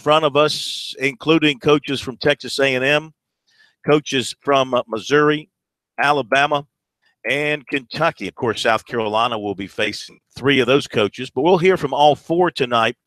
front of us, including coaches from Texas A&M, coaches from Missouri, Alabama, and Kentucky. Of course, South Carolina will be facing 3 of those coaches, but we'll hear from all 4 tonight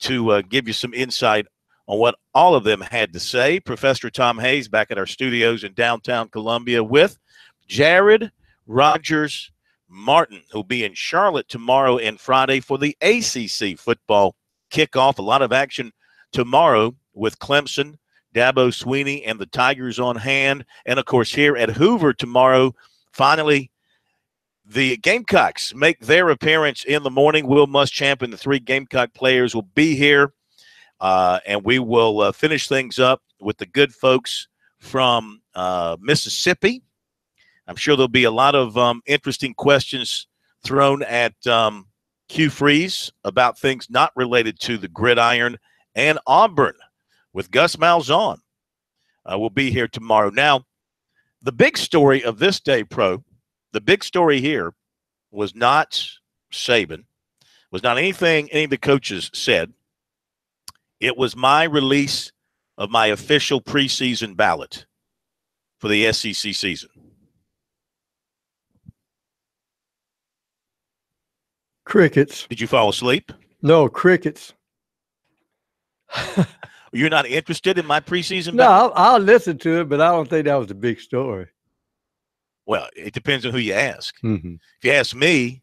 to give you some insight on what all of them had to say. Professor Tom Hayes back at our studios in downtown Columbia with Jared Rogers Martin, who'll be in Charlotte tomorrow and Friday for the ACC football kickoff. A lot of action tomorrow with Clemson, Dabo Swinney, and the Tigers on hand. And, of course, here at Hoover tomorrow, finally, the Gamecocks make their appearance in the morning. Will Muschamp and the 3 Gamecock players will be here, and we will finish things up with the good folks from Mississippi. I'm sure there'll be a lot of interesting questions thrown at Hugh Freeze about things not related to the gridiron, and Auburn with Gus Malzahn will be here tomorrow. Now, the big story of this day, the big story here was not Saban, was not anything any of the coaches said. It was my release of my official preseason ballot for the SEC season. Crickets. Did you fall asleep? No, crickets. You're not interested in my preseason ballot? No, I'll listen to it, but I don't think that was the big story. Well, it depends on who you ask. Mm-hmm. If you ask me,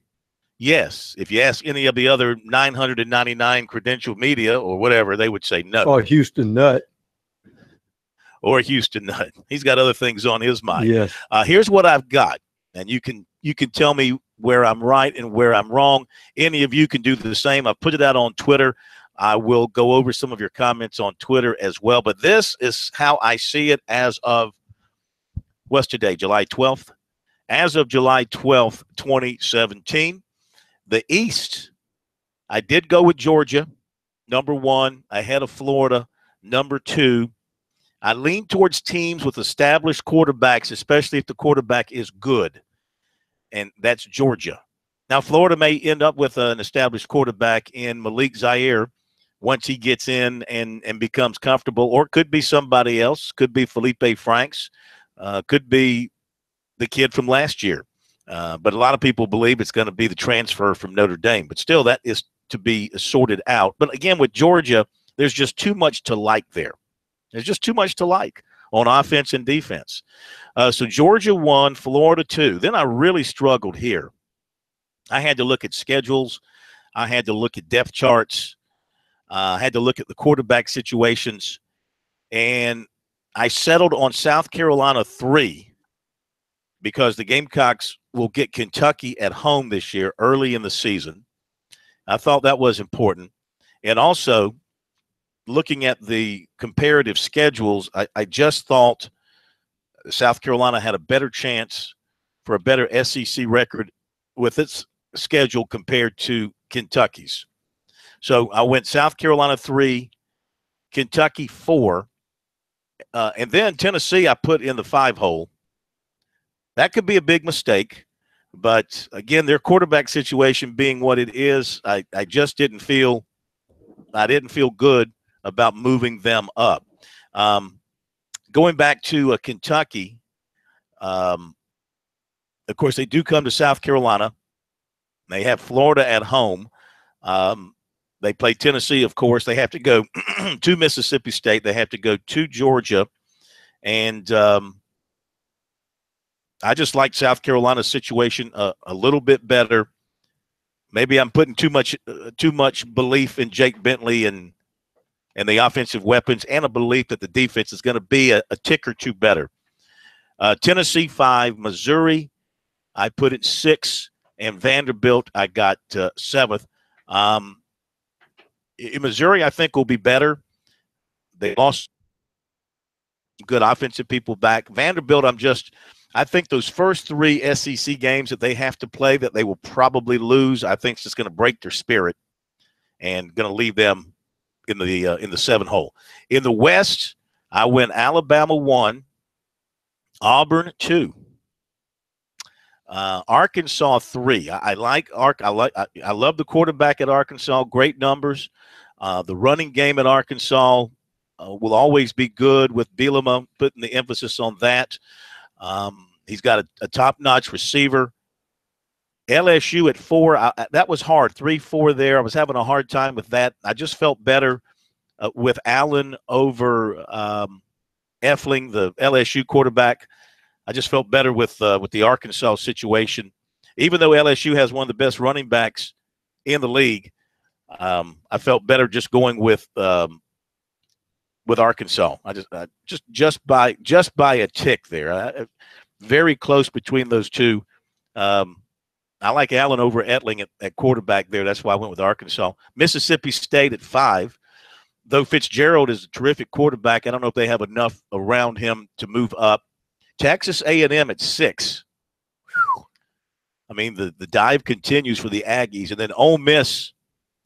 yes. If you ask any of the other 999 credentialed media or whatever, they would say no. Or Houston Nutt. Or Houston Nutt. He's got other things on his mind. Yes. Here's what I've got, and you can tell me where I'm right and where I'm wrong. Any of you can do the same. I've put it out on Twitter. I will go over some of your comments on Twitter as well. But this is how I see it as of what's today, July 12th? As of July 12th, 2017, the East, I did go with Georgia, number 1, ahead of Florida, number 2. I lean towards teams with established quarterbacks, especially if the quarterback is good, and that's Georgia. Now, Florida may end up with an established quarterback in Malik Zaire once he gets in and becomes comfortable, or it could be somebody else, could be Felipe Franks. Could be the kid from last year. But a lot of people believe it's going to be the transfer from Notre Dame. But still, that is to be sorted out. But again, with Georgia, there's just too much to like there. There's just too much to like on offense and defense. So Georgia 1, Florida 2. Then I really struggled here. I had to look at schedules. I had to look at depth charts. I had to look at the quarterback situations. And I settled on South Carolina 3 because the Gamecocks will get Kentucky at home this year early in the season. I thought that was important. And also, looking at the comparative schedules, I just thought South Carolina had a better chance for a better SEC record with its schedule compared to Kentucky's. So I went South Carolina 3, Kentucky 4. And then Tennessee I put in the 5 hole. That could be a big mistake. But, again, their quarterback situation being what it is, I just didn't feel good about moving them up. Going back to Kentucky, of course, they do come to South Carolina. They have Florida at home. They play Tennessee, of course. They have to go to Mississippi State. They have to go to Georgia. And I just like South Carolina's situation a little bit better. Maybe I'm putting too much belief in Jake Bentley and the offensive weapons, and a belief that the defense is going to be a tick or two better. Tennessee 5, Missouri I put it 6, and Vanderbilt I got 7th. In Missouri, I think will be better. They lost good offensive people back. Vanderbilt, I think those first 3 SEC games that they have to play that they will probably lose, I think it's just going to break their spirit and going to leave them in the 7 hole. In the West, I went Alabama 1, Auburn 2, Arkansas 3. I love the quarterback at Arkansas. Great numbers. The running game at Arkansas will always be good with Bielema putting the emphasis on that. He's got a top-notch receiver. LSU at 4, that was hard, 3-4 there. I was having a hard time with that. I just felt better with Allen over Effling, the LSU quarterback. I just felt better with the Arkansas situation. Even though LSU has one of the best running backs in the league, I felt better just going with Arkansas. I just by a tick there. Very close between those two. I like Allen over Ettling at quarterback there. That's why I went with Arkansas. Mississippi State at 5. Though Fitzgerald is a terrific quarterback, I don't know if they have enough around him to move up. Texas A&M at 6. Whew. I mean, the dive continues for the Aggies. And then Ole Miss,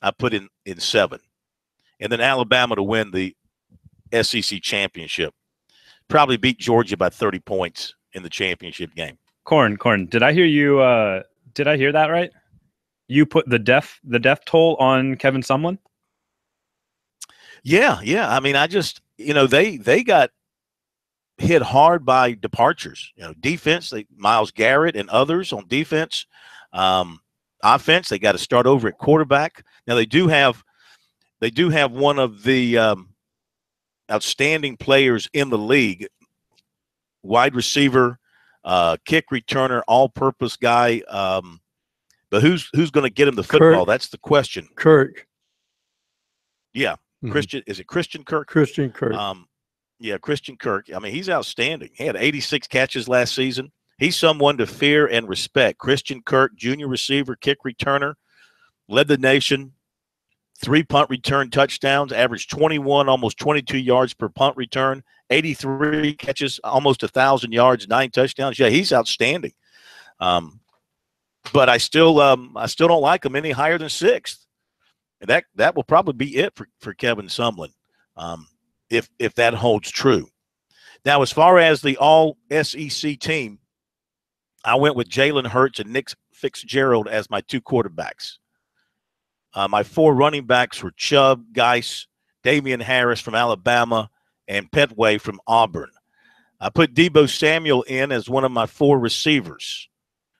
I put in 7. And then Alabama to win the SEC championship. Probably beat Georgia by 30 points in the championship game. Corn, did I hear you? Did I hear that right? You put the death toll on Kevin Sumlin? Yeah. I mean, I just, they got hit hard by departures. Defense, Myles Garrett and others on defense. Offense, they got to start over at quarterback. Now they do have one of the outstanding players in the league, wide receiver, kick returner, all-purpose guy. But who's going to get him the football? That's the question. Kirk. Yeah. Mm-hmm. Christian. Is it Christian Kirk? Christian Kirk. Yeah, Christian Kirk. I mean, he's outstanding. He had 86 catches last season. He's someone to fear and respect. Christian Kirk, junior receiver, kick returner, led the nation. 3 punt return touchdowns, averaged 21, almost 22 yards per punt return, 83 catches, almost 1,000 yards, 9 touchdowns. Yeah, he's outstanding. But I still don't like him any higher than 6th. And that will probably be it for Kevin Sumlin, if that holds true. Now, as far as the all-SEC team, I went with Jalen Hurts and Nick Fitzgerald as my 2 quarterbacks. My 4 running backs were Chubb, Geis, Damian Harris from Alabama, and Petway from Auburn. I put Deebo Samuel in as one of my 4 receivers,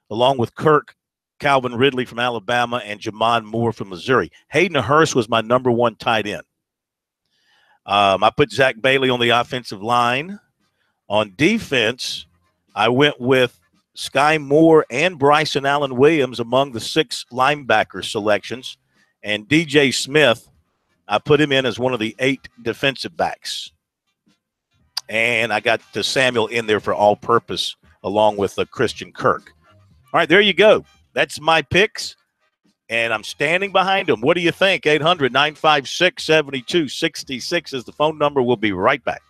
along with Kirk, Calvin Ridley from Alabama, and Jamon Moore from Missouri. Hayden Hurst was my number 1 tight end. I put Zach Bailey on the offensive line. On defense, I went with Sky Moore and Bryson Allen Williams among the 6 linebacker selections. And DJ Smith, I put him in as one of the 8 defensive backs. And I got the Samuel in there for all-purpose along with Christian Kirk. All right, there you go. That's my picks, and I'm standing behind them. What do you think? 800-956-7266 is the phone number. We'll be right back.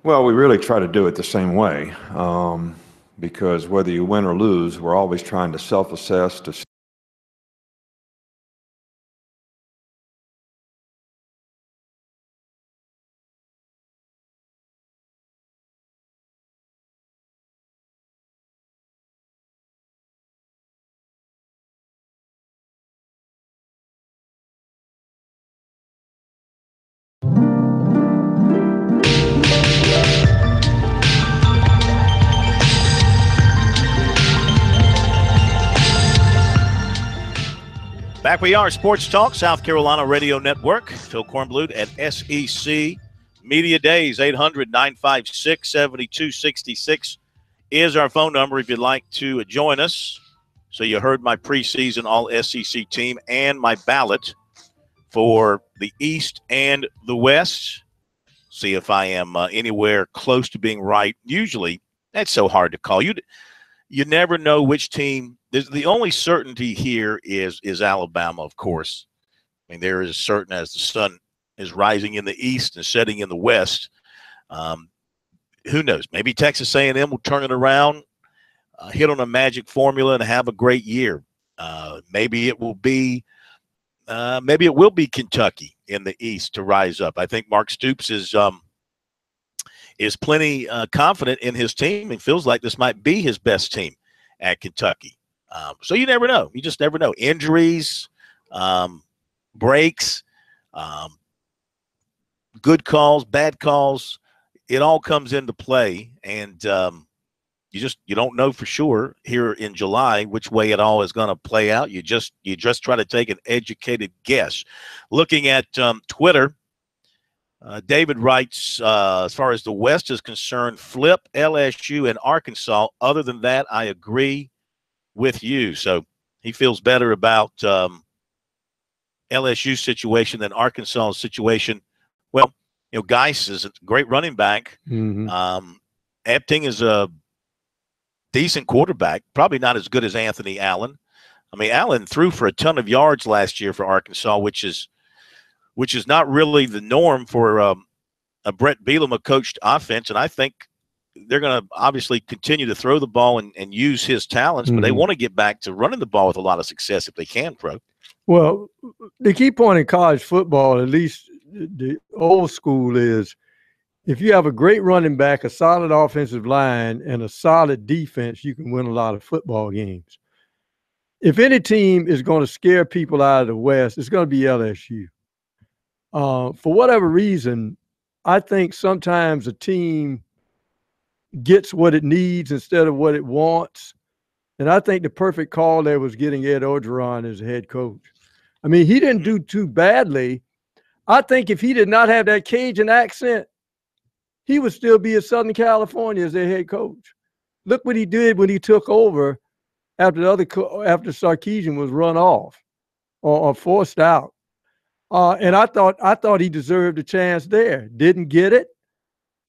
Well, we really try to do it the same way, because whether you win or lose, we're always trying to self-assess to Back we are, Sports Talk, South Carolina Radio Network. Phil Kornblut at SEC Media Days. 800-956-7266 is our phone number if you'd like to join us. So you heard my preseason all-SEC team and my ballot for the East and the West. See if I am anywhere close to being right. Usually, that's so hard to call. You never know which team. The only certainty here is Alabama, of course. I mean, they're as certain as the sun is rising in the East and setting in the West. Who knows? Maybe Texas A&M will turn it around, hit on a magic formula, and have a great year. Maybe it will be Kentucky in the East to rise up. I think Mark Stoops is plenty confident in his team and feels like this might be his best team at Kentucky. So you never know. You just never know. Injuries, breaks, good calls, bad calls, it all comes into play. And you don't know for sure here in July which way it all is going to play out. You just try to take an educated guess. Looking at Twitter, David writes, as far as the West is concerned, flip LSU and Arkansas. Other than that, I agree with you. So he feels better about LSU's situation than Arkansas's situation. Well, Geis is a great running back. Mm-hmm. Epting is a decent quarterback, probably not as good as Anthony Allen. I mean, Allen threw for a ton of yards last year for Arkansas, which is not really the norm for a Brett Bielema coached offense. And I think they're going to obviously continue to throw the ball and use his talents, but they want to get back to running the ball with a lot of success if they can, Pro. Well, the key point in college football, at least the old school, is if you have a great running back, a solid offensive line, and a solid defense, you can win a lot of football games. If any team is going to scare people out of the West, it's going to be LSU. For whatever reason, I think sometimes a team gets what it needs instead of what it wants. And I think the perfect call there was getting Ed Orgeron as a head coach. I mean, he didn't do too badly. I think if he did not have that Cajun accent, he would still be in Southern California as their head coach. Look what he did when he took over after Sarkisian was run off or forced out. And I thought he deserved a chance there. Didn't get it.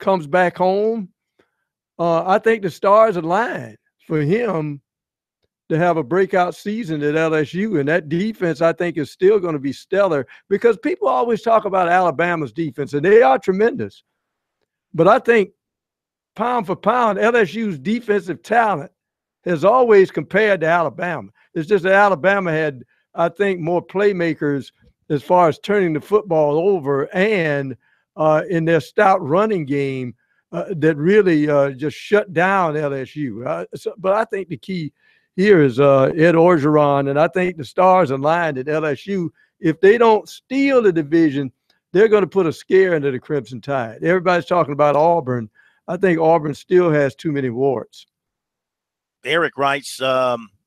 Comes back home. I think the stars aligned for him to have a breakout season at LSU. And that defense, I think, is still going to be stellar because people always talk about Alabama's defense, and they are tremendous. But I think pound for pound, LSU's defensive talent has always compared to Alabama. It's just that Alabama had, I think, more playmakers as far as turning the football over and in their stout running game that really just shut down LSU. But I think the key here is Ed Orgeron, and I think the stars aligned at LSU. If they don't steal the division, they're going to put a scare into the Crimson Tide. Everybody's talking about Auburn. I think Auburn still has too many warts. Eric writes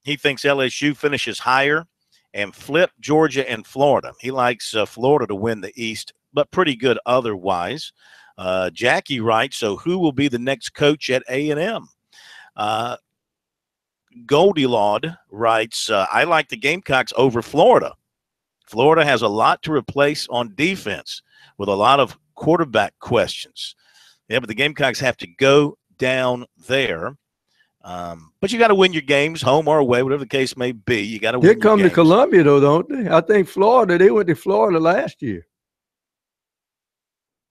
he thinks LSU finishes higher and flip Georgia and Florida. He likes Florida to win the East, but pretty good otherwise. Jackie writes, so who will be the next coach at A&M? Goldilord writes, I like the Gamecocks over Florida. Florida has a lot to replace on defense with a lot of quarterback questions. Yeah, but the Gamecocks have to go down there. But you got to win your games, home or away, whatever the case may be. You got to win your games. They come to Columbia, though, don't they? I think Florida, they went to Florida last year.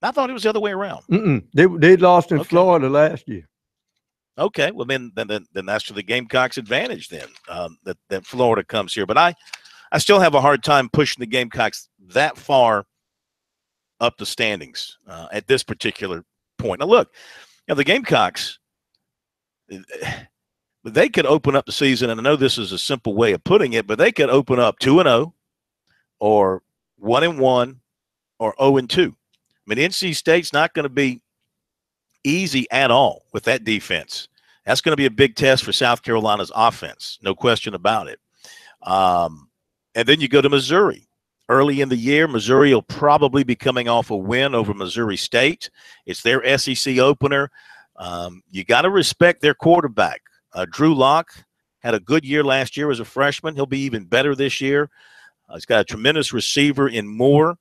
I thought it was the other way around. They lost in Florida last year. Okay, well then that's to the Gamecocks' advantage then that Florida comes here. But I still have a hard time pushing the Gamecocks that far up the standings at this particular point. Now look, the Gamecocks, they could open up the season, and I know this is a simple way of putting it, but they could open up 2-0 or 1-1 or 0-2. I mean, NC State's not going to be easy at all with that defense. That's going to be a big test for South Carolina's offense, no question about it. And then you go to Missouri. Early in the year, Missouri will probably be coming off a win over Missouri State. It's their SEC opener. You got to respect their quarterback. Drew Lock had a good year last year as a freshman. He'll be even better this year. He's got a tremendous receiver in Moore,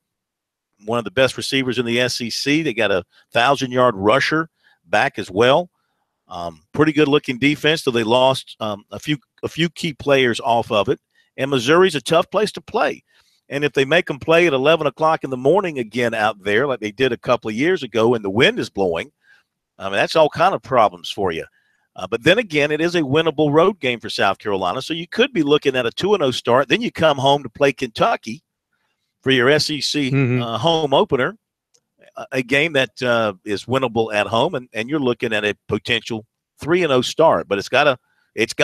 one of the best receivers in the SEC. They got a 1,000-yard rusher back as well. Pretty good-looking defense, though they lost a few key players off of it. And Missouri's a tough place to play. And if they make them play at 11 o'clock in the morning again out there, like they did a couple of years ago, and the wind is blowing, I mean, that's all kind of problems for you. But then again, it is a winnable road game for South Carolina, so you could be looking at a 2-0 start. Then you come home to play Kentucky for your SEC home opener, a game that is winnable at home, and you're looking at a potential 3-0 start. But it's got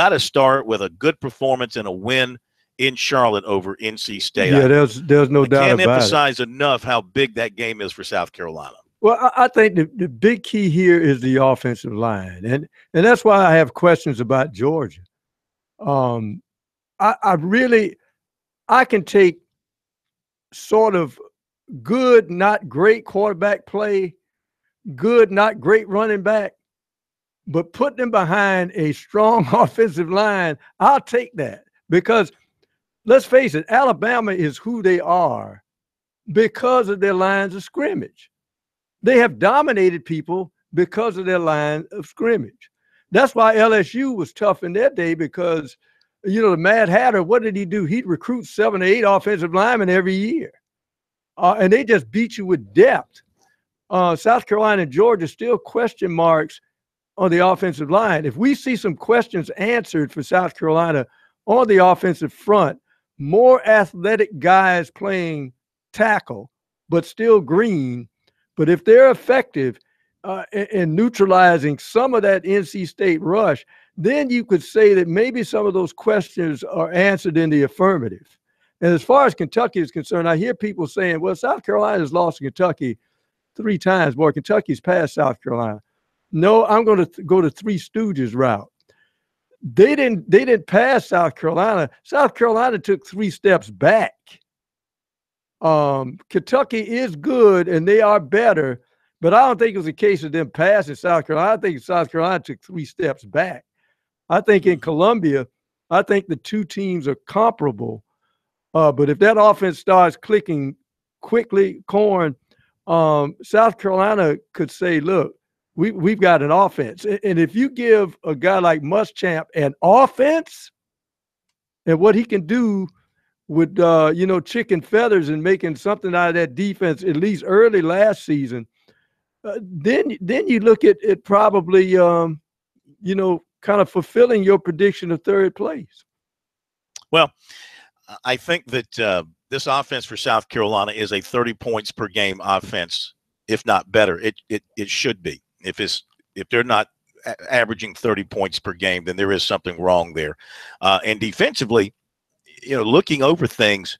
to start with a good performance and a win in Charlotte over NC State. Yeah, there's no doubt about it. I can't emphasize enough how big that game is for South Carolina. Well, I think the big key here is the offensive line, and that's why I have questions about Georgia. I can take sort of good, not great quarterback play, good, not great running back, but put them behind a strong offensive line. I'll take that because let's face it, Alabama is who they are because of their lines of scrimmage. They have dominated people because of their line of scrimmage. That's why LSU was tough in their day because, the Mad Hatter, what did he do? He'd recruit 7 or 8 offensive linemen every year. And they just beat you with depth. South Carolina and Georgia still question marks on the offensive line. If we see some questions answered for South Carolina on the offensive front, more athletic guys playing tackle, but still green. But if they're effective in neutralizing some of that NC State rush, then you could say that maybe some of those questions are answered in the affirmative. And as far as Kentucky is concerned, I hear people saying, well, South Carolina's lost to Kentucky 3 times. Boy, Kentucky's past South Carolina. No, I'm going to go to Three Stooges route. They didn't pass South Carolina. South Carolina took 3 steps back. Kentucky is good and they are better, but I don't think it was a case of them passing South Carolina. I think South Carolina took 3 steps back. I think in Columbia, I think the 2 teams are comparable. But if that offense starts clicking quickly, South Carolina could say, look, we've got an offense. And if you give a guy like Muschamp an offense and what he can do with, chicken feathers and making something out of that defense, at least early last season, then you look at it probably, kind of fulfilling your prediction of 3rd place. Well, I think that this offense for South Carolina is a 30 points per game offense, if not better. It should be. If they're not averaging 30 points per game, then there is something wrong there. And defensively, looking over things,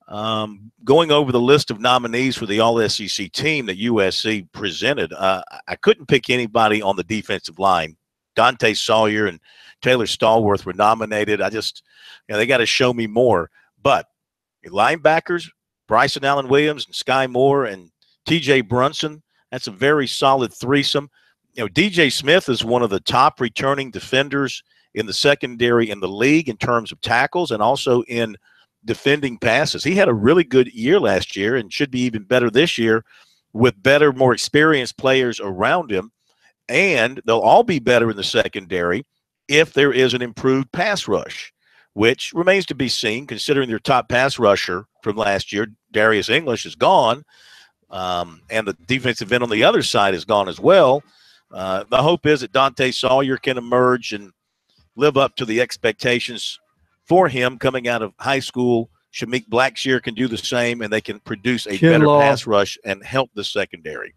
going over the list of nominees for the All-SEC team that USC presented, I couldn't pick anybody on the defensive line. Dante Sawyer and Taylor Stallworth were nominated. They got to show me more. But linebackers, Bryson Allen Williams and Sky Moore and T.J. Brunson, that's a very solid threesome. DJ Smith is one of the top returning defenders in the secondary in the league in terms of tackles and also in defending passes. He had a really good year last year and should be even better this year with better, more experienced players around him. And they'll all be better in the secondary if there is an improved pass rush, which remains to be seen considering their top pass rusher from last year, Darius English, is gone. and the defensive end on the other side is gone as well. The hope is that Dante Sawyer can emerge and live up to the expectations for him coming out of high school. Shamik Blackshear can do the same, and they can produce a better pass rush and help the secondary.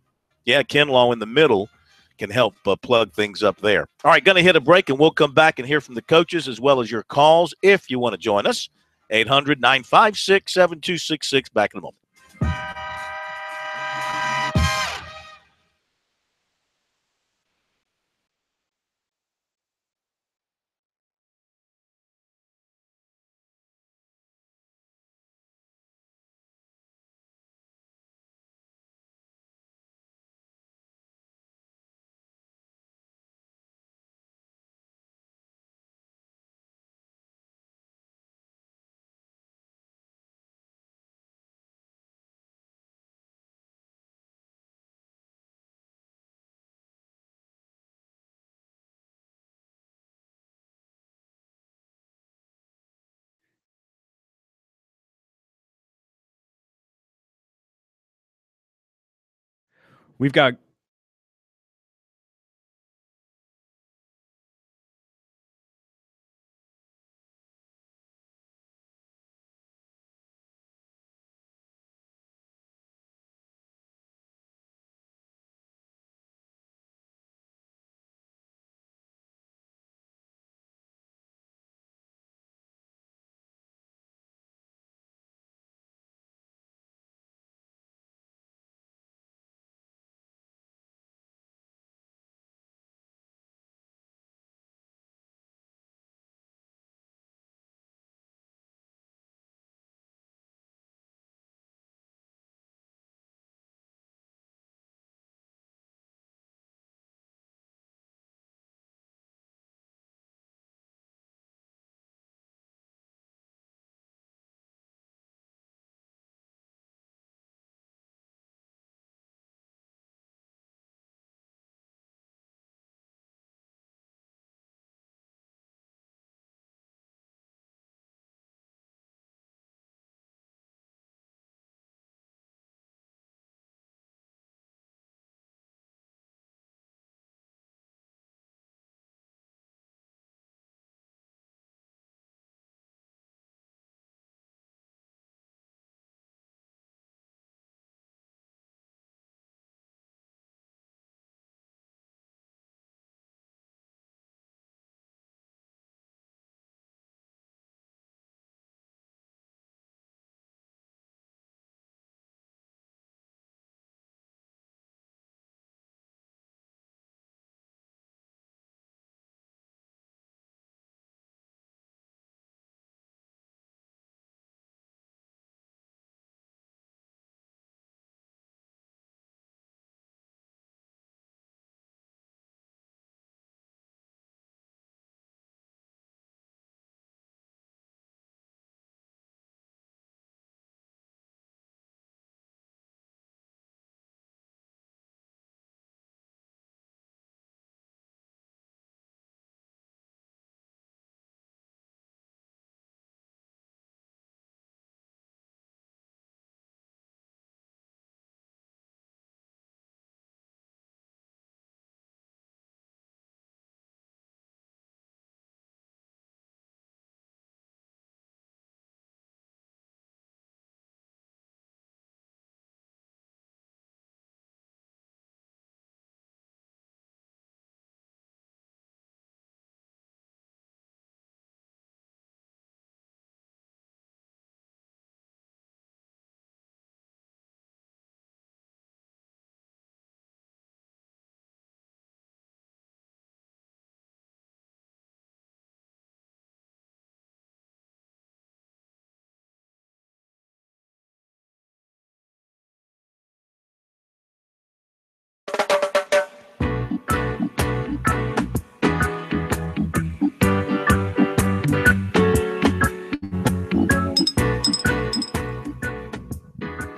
Yeah, Kinlaw in the middle can help plug things up there. All right, going to hit a break, and we'll come back and hear from the coaches as well as your calls if you want to join us. 800-956-7266. Back in a moment. We've got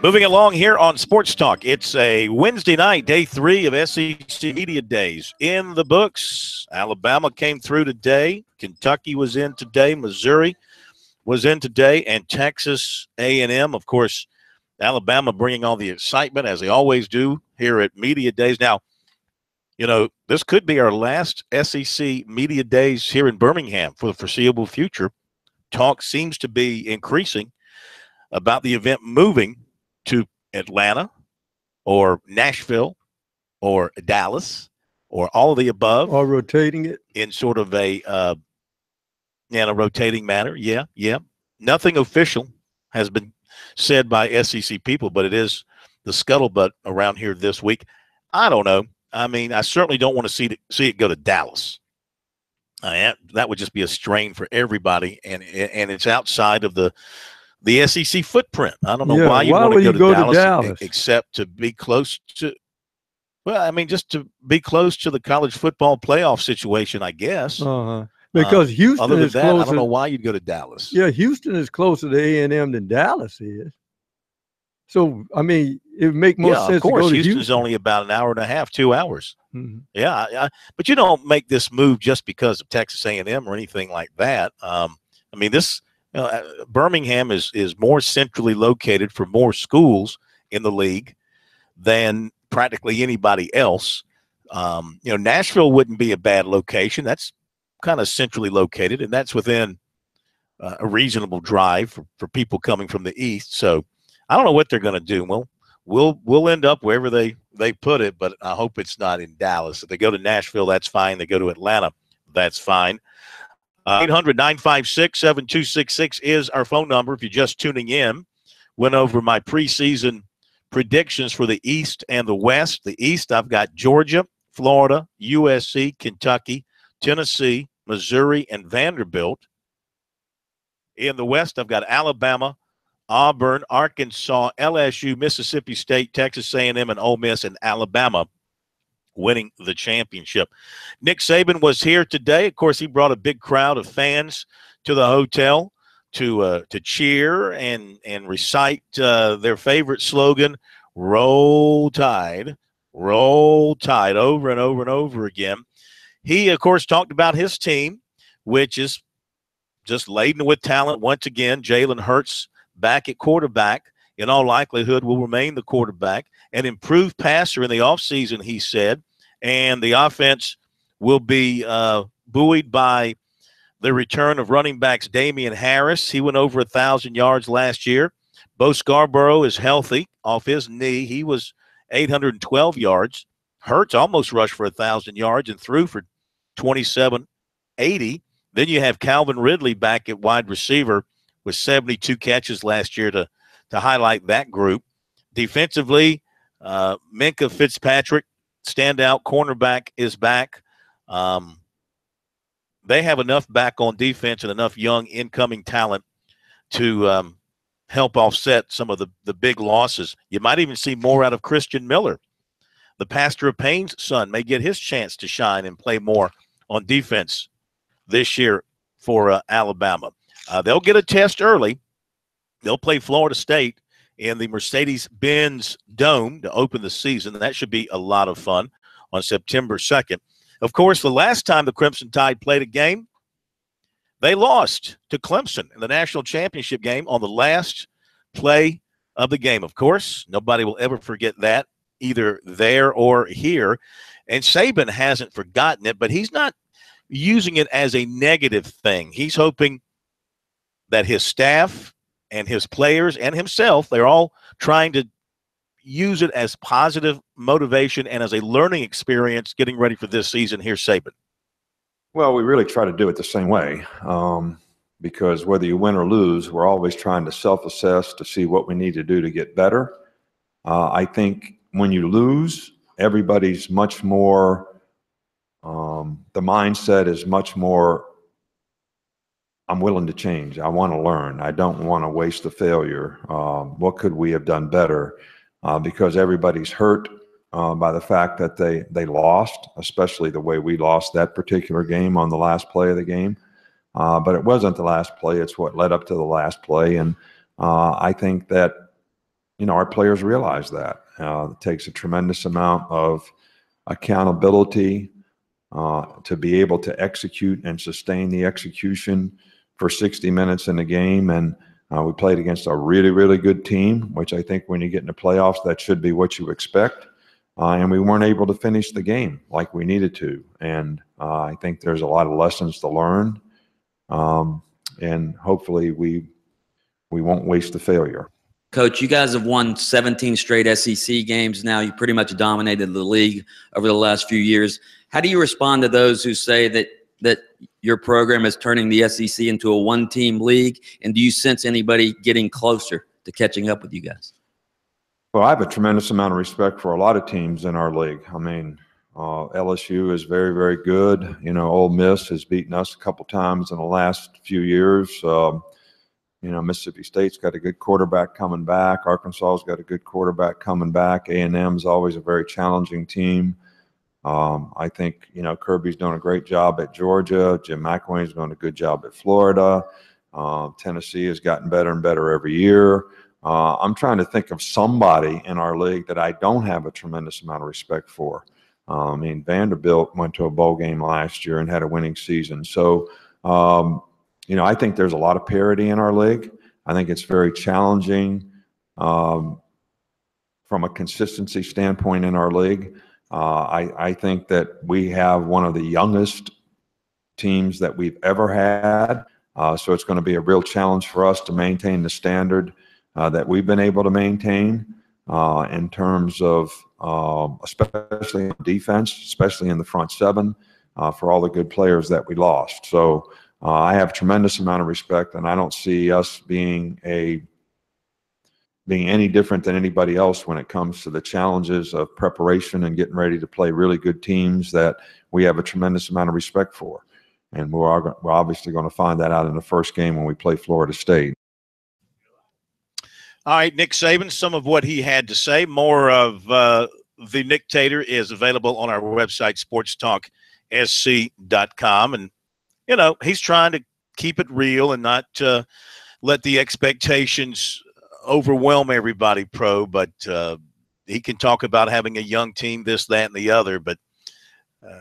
moving along here on Sports Talk. It's a Wednesday night, day 3 of SEC Media Days. In the books, Alabama came through today. Kentucky was in today. Missouri was in today. And Texas A&M, of course, Alabama bringing all the excitement, as they always do here at Media Days. Now, this could be our last SEC Media Days here in Birmingham for the foreseeable future. Talk seems to be increasing about the event moving to Atlanta or Nashville or Dallas or all of the above. Or rotating it. In sort of a rotating manner. Yeah. Nothing official has been said by SEC people, but it is the scuttlebutt around here this week. I don't know. I mean, I certainly don't want to see it go to Dallas. That would just be a strain for everybody, and it's outside of the SEC footprint. I don't know why you want to go to Dallas except to be close to. Well, I mean, just to be close to the college football playoff situation, I guess. Because Houston other than is that, closer. I don't know why you'd go to Dallas. Yeah, Houston is closer to A&M than Dallas is. So, I mean, it would make more sense of course. to go to Houston's Houston. only about an hour and a half, 2 hours. Mm-hmm. Yeah, but you don't make this move just because of Texas A&M or anything like that. I mean, this Birmingham is more centrally located for more schools in the league than practically anybody else. Nashville wouldn't be a bad location. That's kind of centrally located, and that's within a reasonable drive for people coming from the east. So I don't know what they're going to do. We'll end up wherever they put it, but I hope it's not in Dallas. If they go to Nashville, that's fine. They go to Atlanta, that's fine. 800-956-7266 is our phone number. If you're just tuning in, went over my preseason predictions for the East and the West. The East, I've got Georgia, Florida, USC, Kentucky, Tennessee, Missouri, and Vanderbilt. In the West, I've got Alabama, Auburn, Arkansas, LSU, Mississippi State, Texas A&M, and Ole Miss, and Alabama winning the championship. Nick Saban was here today. Of course, he brought a big crowd of fans to the hotel to cheer and recite their favorite slogan, "Roll Tide," over and over and over again. He, of course, talked about his team, which is just laden with talent once again. Jalen Hurts back at quarterback, in all likelihood will remain the quarterback. An improved passer in the offseason, he said, and the offense will be buoyed by the return of running backs Damian Harris. He went over 1,000 yards last year. Bo Scarborough is healthy off his knee. He was 812 yards. Hurts almost rushed for 1,000 yards and threw for 2780. Then you have Calvin Ridley back at wide receiver with 72 catches last year to highlight that group. Defensively, Minkah Fitzpatrick, standout cornerback, is back. They have enough back on defense and enough young incoming talent to help offset some of the big losses. You might even see more out of Christian Miller. The pastor of Payne's son may get his chance to shine and play more on defense this year for Alabama. They'll get a test early. They'll play Florida State in the Mercedes-Benz Dome to open the season. That should be a lot of fun on September 2nd. Of course, the last time the Crimson Tide played a game, they lost to Clemson in the national championship game on the last play of the game. Of course, nobody will ever forget that, either there or here. And Saban hasn't forgotten it, but he's not using it as a negative thing. He's hoping that his staff and his players and himself, they're all trying to use it as positive motivation and as a learning experience getting ready for this season. Here's Saban. Well, we really try to do it the same way because whether you win or lose, we're always trying to self-assess to see what we need to do to get better. I think when you lose, everybody's much more, the mindset is much more, I'm willing to change. I want to learn. I don't want to waste the failure. What could we have done better? Because everybody's hurt by the fact that they lost, especially the way we lost that particular game on the last play of the game. But it wasn't the last play. It's what led up to the last play. And I think that, our players realize that. It takes a tremendous amount of accountability to be able to execute and sustain the execution for 60 minutes in the game. And We played against a really, really good team, which I think when you get in the playoffs, that should be what you expect. And we weren't able to finish the game like we needed to. And I think there's a lot of lessons to learn. And hopefully we won't waste the failure. Coach, you guys have won 17 straight SEC games now. You pretty much dominated the league over the last few years. How do you respond to those who say that your program is turning the SEC into a one-team league? And do you sense anybody getting closer to catching up with you guys? Well, I have a tremendous amount of respect for a lot of teams in our league. I mean, LSU is very, very good. You know, Ole Miss has beaten us a couple times in the last few years. You know, Mississippi State's got a good quarterback coming back. Arkansas's got a good quarterback coming back. A&M is always a very challenging team. I think, you know, Kirby's doing a great job at Georgia. Jim McElwain's doing a good job at Florida. Tennessee has gotten better and better every year. I'm trying to think of somebody in our league that I don't have a tremendous amount of respect for. I mean, Vanderbilt went to a bowl game last year and had a winning season. So, you know, I think there's a lot of parity in our league. I think it's very challenging from a consistency standpoint in our league. I think that we have one of the youngest teams that we've ever had. So it's going to be a real challenge for us to maintain the standard that we've been able to maintain in terms of especially in defense, especially in the front seven for all the good players that we lost. So I have a tremendous amount of respect, and I don't see us being any different than anybody else when it comes to the challenges of preparation and getting ready to play really good teams that we have a tremendous amount of respect for. And we're obviously going to find that out in the first game when we play Florida State. All right, Nick Saban, some of what he had to say. More of the Dictator is available on our website, SportsTalkSC.com. And, you know, he's trying to keep it real and not let the expectations overwhelm everybody, but he can talk about having a young team, this, that, and the other. But,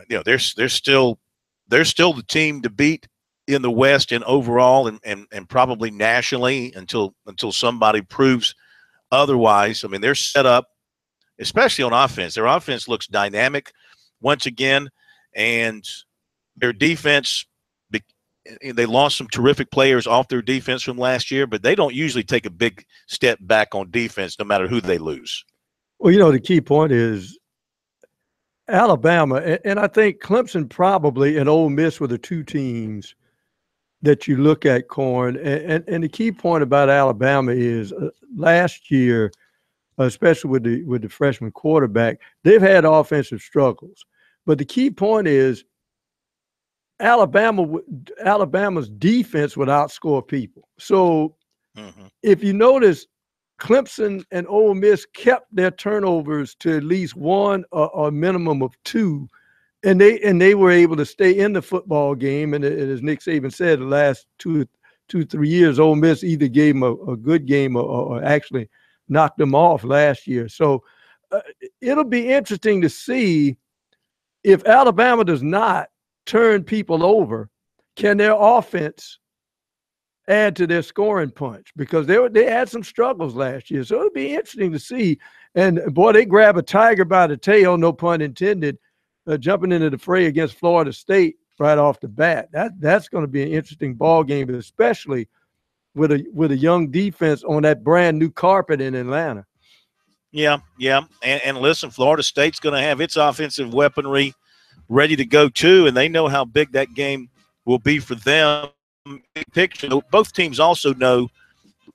you know, they're still the team to beat in the West and overall and probably nationally until somebody proves otherwise. I mean, they're set up, especially on offense. Their offense looks dynamic once again, and their defense, they lost some terrific players off their defense from last year, but they don't usually take a big step back on defense no matter who they lose. Well, you know, the key point is Alabama, and I think Clemson probably and Ole Miss were the two teams that you look at, Corn. And the key point about Alabama is last year, especially with the freshman quarterback, they've had offensive struggles. But the key point is Alabama's defense would outscore people. So if you notice, Clemson and Ole Miss kept their turnovers to at least one or a minimum of two, and they were able to stay in the football game. And as Nick Saban said, the last 3 years, Ole Miss either gave them a good game or actually knocked them off last year. So it'll be interesting to see if Alabama does not turn people over, can their offense add to their scoring punch, because they had some struggles last year. So it'll be interesting to see. And boy, they grab a tiger by the tail, no pun intended, jumping into the fray against Florida State right off the bat. That's going to be an interesting ball game, especially with a young defense on that brand new carpet in Atlanta. Yeah. And listen, Florida State's going to have its offensive weaponry ready to go too, and they know how big that game will be for them. Big picture, both teams also know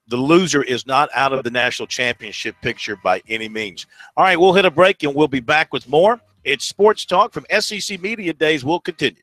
the loser is not out of the national championship picture by any means. All right, we'll hit a break and we'll be back with more. It's Sports Talk from SEC Media Days. We'll continue.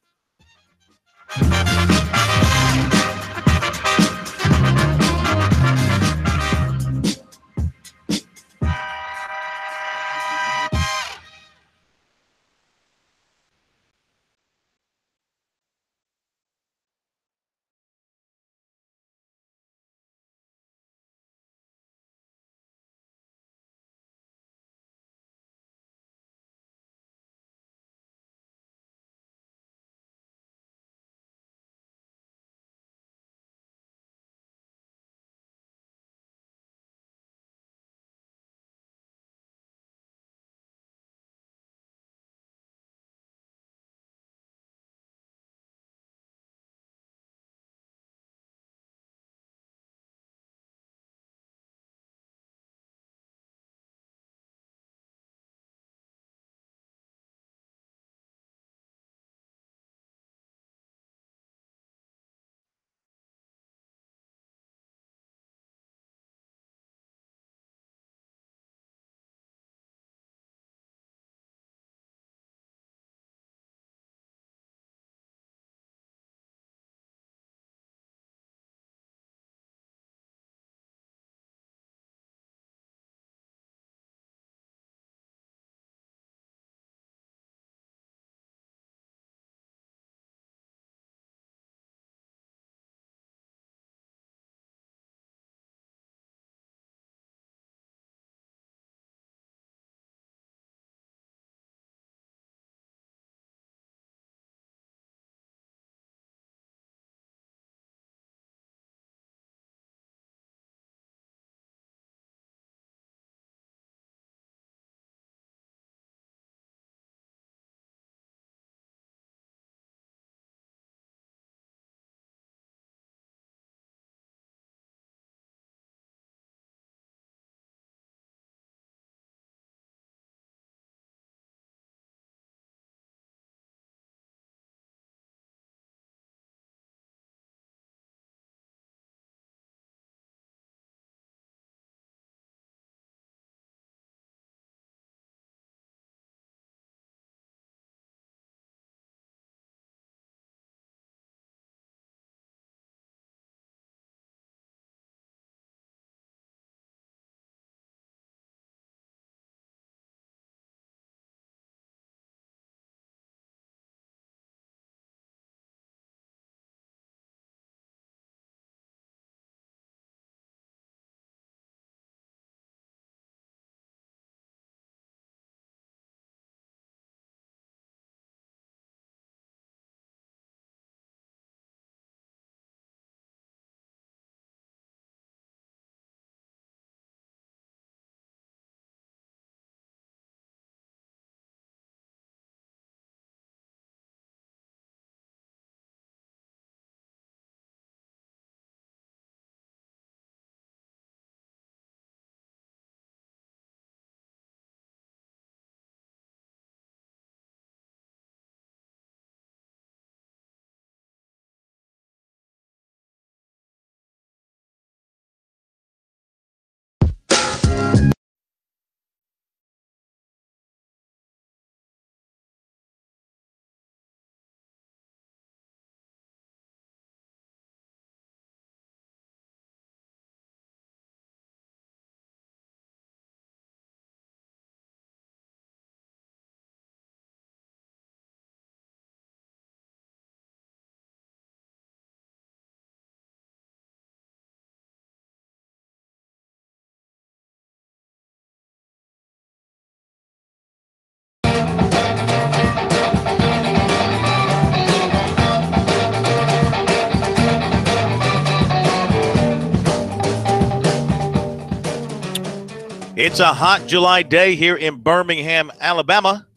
It's a hot July day here in Birmingham, Alabama,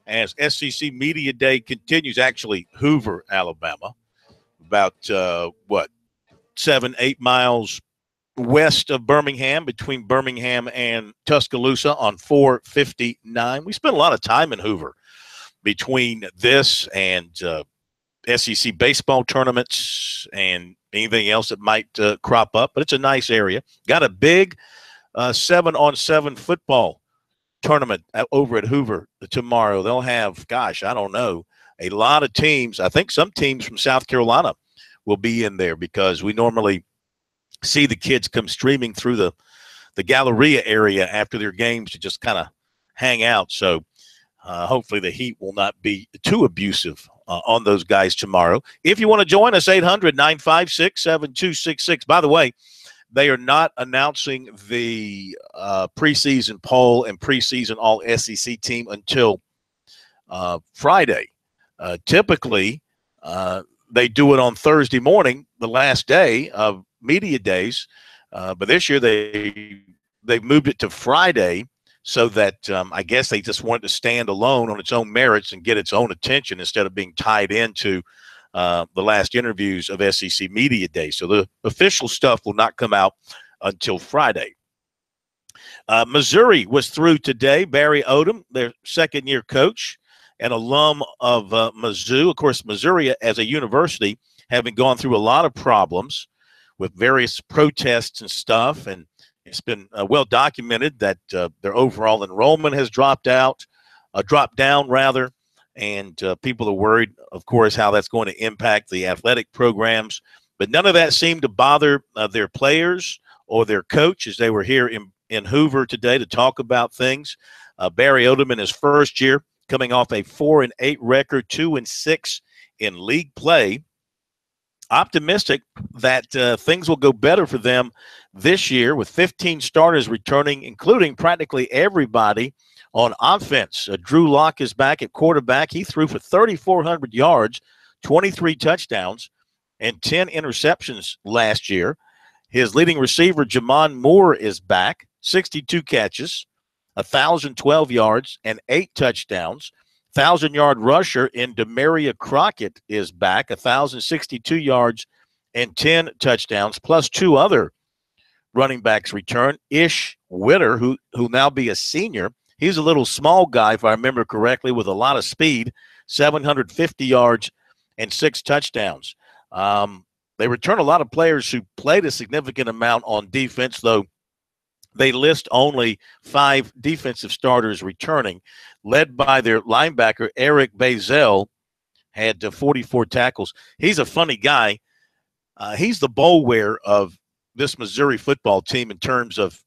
as SEC Media Day continues. Actually, Hoover, Alabama, about 7-8 miles west of Birmingham, between Birmingham and Tuscaloosa on 459. We spent a lot of time in Hoover between this and SEC baseball tournaments and anything else that might crop up, but it's a nice area. Got a big 7-on-7 football tournament over at Hoover tomorrow. They'll have, gosh, I don't know, a lot of teams. I think some teams from South Carolina will be in there because we normally see the kids come streaming through the Galleria area after their games to just kind of hang out. So hopefully the heat will not be too abusive on those guys tomorrow. If you want to join us, 800-956-7266. By the way, they are not announcing the preseason poll and preseason all-SEC team until Friday. Typically, they do it on Thursday morning, the last day of media days. But this year they moved it to Friday so that I guess they just wanted to stand alone on its own merits and get its own attention instead of being tied into the last interviews of SEC Media Day. So the official stuff will not come out until Friday. Missouri was through today. Barry Odom, their second-year coach and alum of Mizzou. Of course, Missouri as a university having gone through a lot of problems with various protests and stuff, and it's been well documented that their overall enrollment has dropped down, and people are worried, of course, how that's going to impact the athletic programs. But none of that seemed to bother their players or their coach as they were here in Hoover today to talk about things. Barry Odom in his first year, coming off a 4-8 record, 2-6 in league play, optimistic that things will go better for them this year with 15 starters returning, including practically everybody on offense. Drew Lock is back at quarterback. He threw for 3,400 yards, 23 touchdowns, and 10 interceptions last year. His leading receiver, Jamon Moore, is back, 62 catches, 1,012 yards, and 8 touchdowns. 1,000-yard rusher in Demaria Crockett is back, 1,062 yards and 10 touchdowns, plus 2 other running backs return. Ish Witter, who'll now be a senior, he's a little small guy, if I remember correctly, with a lot of speed, 750 yards and 6 touchdowns. They return a lot of players who played a significant amount on defense, though they list only 5 defensive starters returning, led by their linebacker, Eric Bazell, had 44 tackles. He's a funny guy. He's the bulwark of this Missouri football team in terms of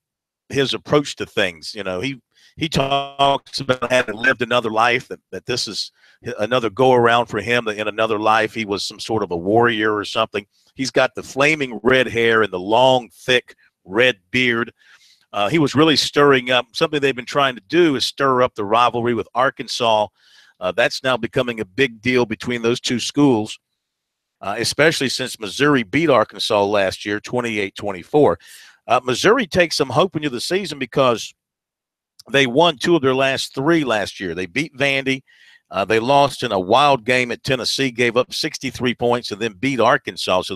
his approach to things. You know, he talks about having lived another life, that this is another go-around for him, that in another life he was some sort of a warrior or something. He's got the flaming red hair and the long, thick red beard. He was really stirring up. Something they've been trying to do is stir up the rivalry with Arkansas. That's now becoming a big deal between those two schools, especially since Missouri beat Arkansas last year, 28-24. Missouri takes some hope into the season because they won 2 of their last 3 last year. They beat Vandy. They lost in a wild game at Tennessee, gave up 63 points, and then beat Arkansas. So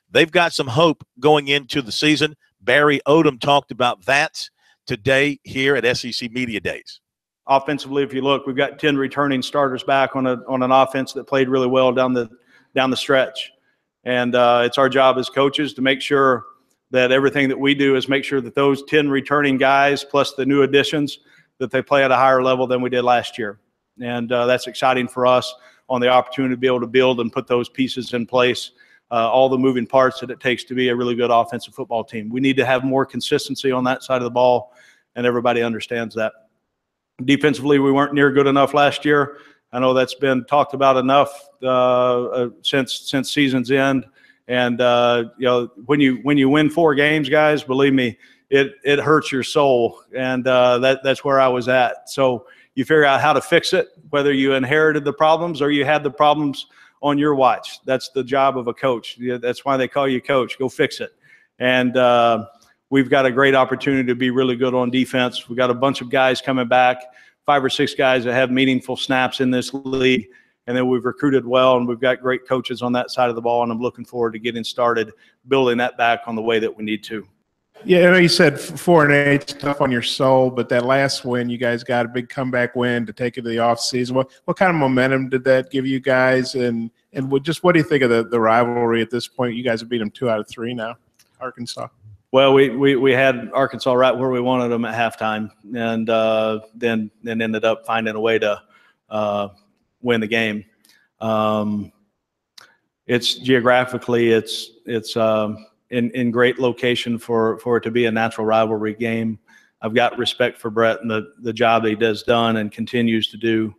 they've got some hope going into the season. Barry Odom talked about that today here at SEC Media Days. Offensively, if you look, we've got 10 returning starters back on an offense that played really well down the stretch. And it's our job as coaches to make sure that everything that we do is make sure that those 10 returning guys plus the new additions, that they play at a higher level than we did last year. And that's exciting for us on the opportunity to be able to build and put those pieces in place. All the moving parts that it takes to be a really good offensive football team. We need to have more consistency on that side of the ball, and everybody understands that. Defensively, we weren't near good enough last year. I know that's been talked about enough since season's end. And when you win 4 games, guys, believe me, it hurts your soul. And that's where I was at. So you figure out how to fix it, whether you inherited the problems or you had the problems on your watch. That's the job of a coach. That's why they call you coach. Go fix it. And we've got a great opportunity to be really good on defense. We've got a bunch of guys coming back, 5 or 6 guys that have meaningful snaps in this league. And then we've recruited well, and we've got great coaches on that side of the ball, and I'm looking forward to getting started building that back on the way that we need to. Yeah, I know you said 4-8 tough on your soul, but that last win, you guys got a big comeback win to take it to the offseason. What kind of momentum did that give you guys? And what do you think of the rivalry at this point? You guys have beat them 2 out of 3 now, Arkansas. Well, we had Arkansas right where we wanted them at halftime, and then ended up finding a way to win the game. It's geographically, it's in great location for it to be a natural rivalry game. I've got respect for Brett and the job that he does done and continues to do.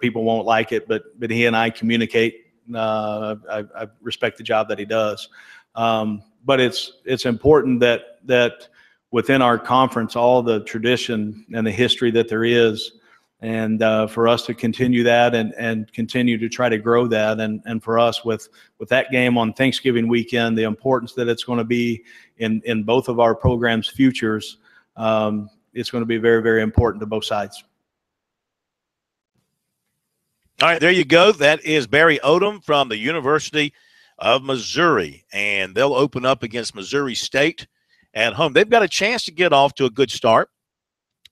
People won't like it, but he and I communicate. I respect the job that he does. But it's important that within our conference, all the tradition and the history that there is, and for us to continue that and continue to try to grow that, and for us with that game on Thanksgiving weekend, the importance that it's going to be in both of our programs' futures, it's going to be very, very important to both sides. All right, there you go. That is Barry Odom from the University of Missouri, and they'll open up against Missouri State at home. They've got a chance to get off to a good start.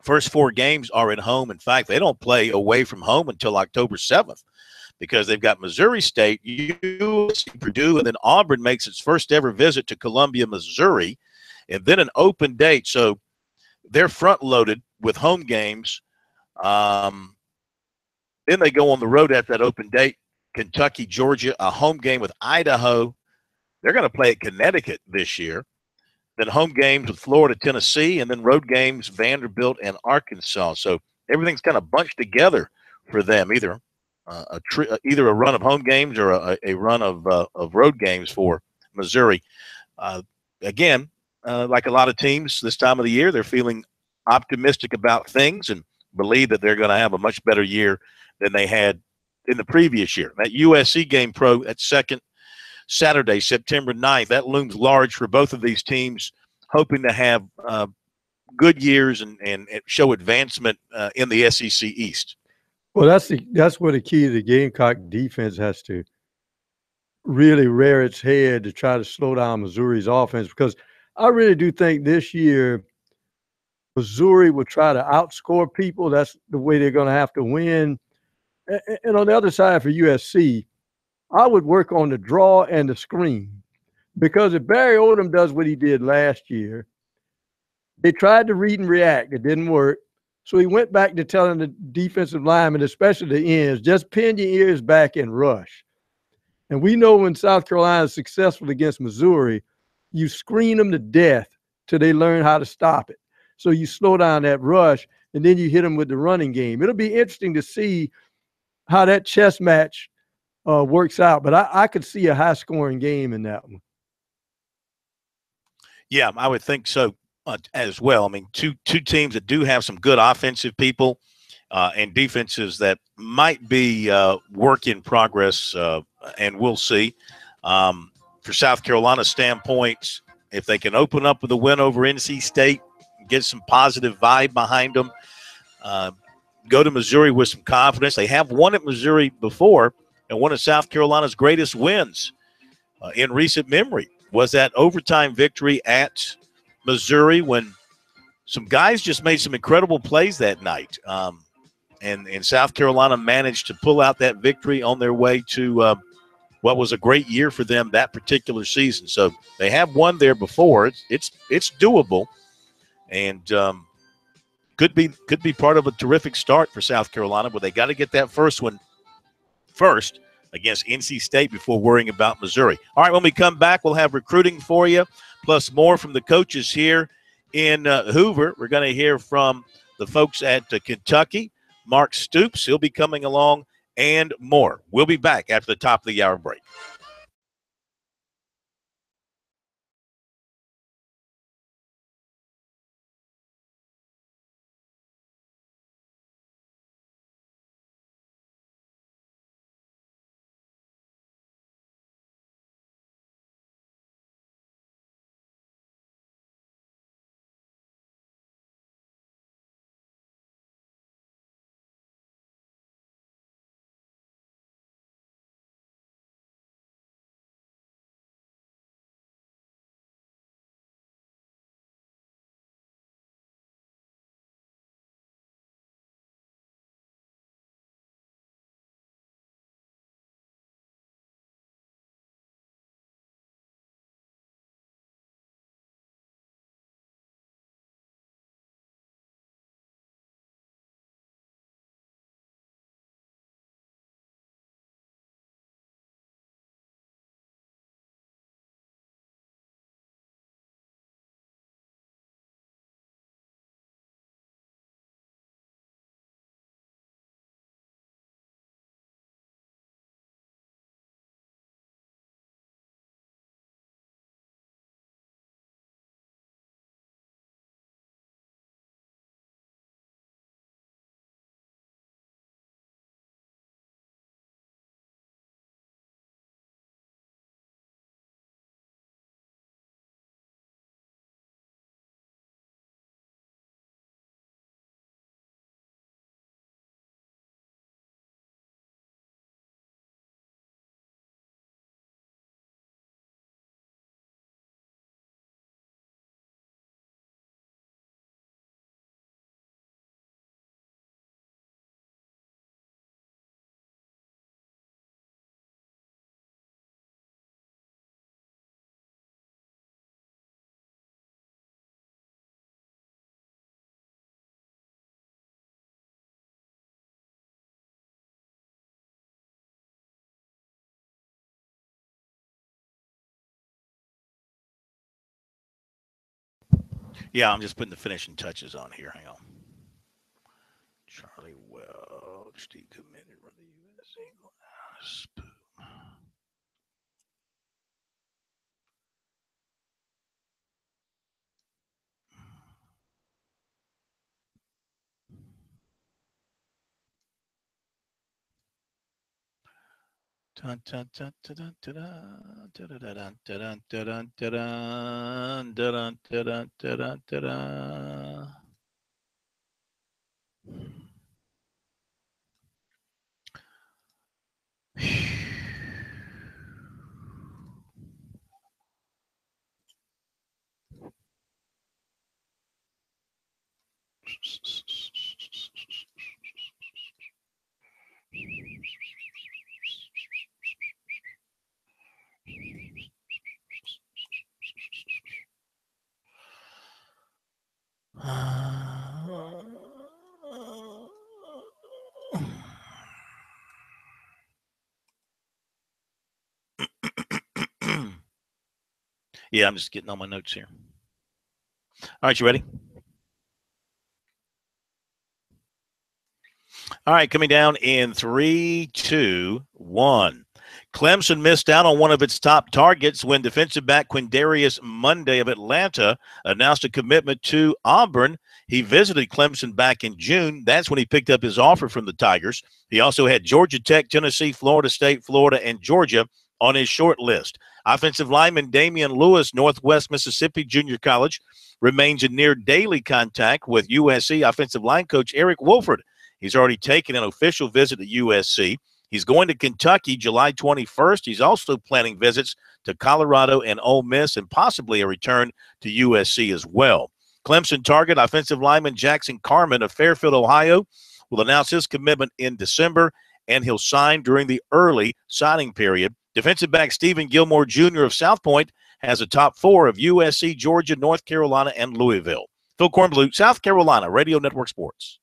First 4 games are at home. In fact, they don't play away from home until October 7th because they've got Missouri State, USC, Purdue, and then Auburn makes its first ever visit to Columbia, Missouri, and then an open date. So they're front-loaded with home games. Then they go on the road at that open date. Kentucky, Georgia, a home game with Idaho. They're going to play at Connecticut this year. Then home games with Florida, Tennessee, and then road games, Vanderbilt and Arkansas. So everything's kind of bunched together for them, either a run of home games or a run of road games for Missouri. Again, like a lot of teams this time of the year, they're feeling optimistic about things and believe that they're going to have a much better year than they had in the previous year. That USC game, at second Saturday, September 9th, that looms large for both of these teams, hoping to have good years and show advancement in the SEC East. Well, that's where the key to the Gamecock defense has to really rear its head to try to slow down Missouri's offense, because I really do think this year Missouri will try to outscore people. That's the way they're going to have to win. And on the other side for USC, I would work on the draw and the screen, because if Barry Odom does what he did last year, they tried to read and react. It didn't work. So he went back to telling the defensive linemen, especially the ends, just pin your ears back and rush. And we know when South Carolina is successful against Missouri, you screen them to death till they learn how to stop it. So you slow down that rush, and then you hit them with the running game. It'll be interesting to see how that chess match works out, but I could see a high-scoring game in that one. Yeah, I would think so as well. I mean, two teams that do have some good offensive people and defenses that might be work in progress, and we'll see. For South Carolina's standpoint, if they can open up with a win over NC State, get some positive vibe behind them, go to Missouri with some confidence. They have won at Missouri before, and one of South Carolina's greatest wins in recent memory was that overtime victory at Missouri when some guys just made some incredible plays that night. And South Carolina managed to pull out that victory on their way to what was a great year for them that particular season. So they have won there before. It's doable, and could be part of a terrific start for South Carolina, but they got to get that first one first against NC State before worrying about Missouri. All right, when we come back, we'll have recruiting for you, plus more from the coaches here in Hoover. We're going to hear from the folks at Kentucky. Mark Stoops, he'll be coming along, and more. We'll be back after the top of the hour break. Yeah, I'm just putting the finishing touches on here. Hang on. Charlie Welch decommitted from the U.S. Dun, dun, dun, dun, dun, dun, dun, dun, dun, dun, dun, dun, dun, dun, dun, dun. Yeah, I'm just getting all my notes here. All right, you ready? All right, coming down in 3, 2, 1. Clemson missed out on one of its top targets when defensive back Quindarius Monday of Atlanta announced a commitment to Auburn. He visited Clemson back in June. That's when he picked up his offer from the Tigers. He also had Georgia Tech, Tennessee, Florida State, Florida, and Georgia on his short list. Offensive lineman Damian Lewis, Northwest Mississippi Junior College, remains in near daily contact with USC offensive line coach Eric Wolford. He's already taken an official visit to USC. He's going to Kentucky July 21st. He's also planning visits to Colorado and Ole Miss and possibly a return to USC as well. Clemson target offensive lineman Jackson Carman of Fairfield, Ohio, will announce his commitment in December, and he'll sign during the early signing period. Defensive back Stephen Gilmore Jr. of South Point has a top 4 of USC, Georgia, North Carolina, and Louisville. Phil Kornbluth, South Carolina, Radio Network Sports.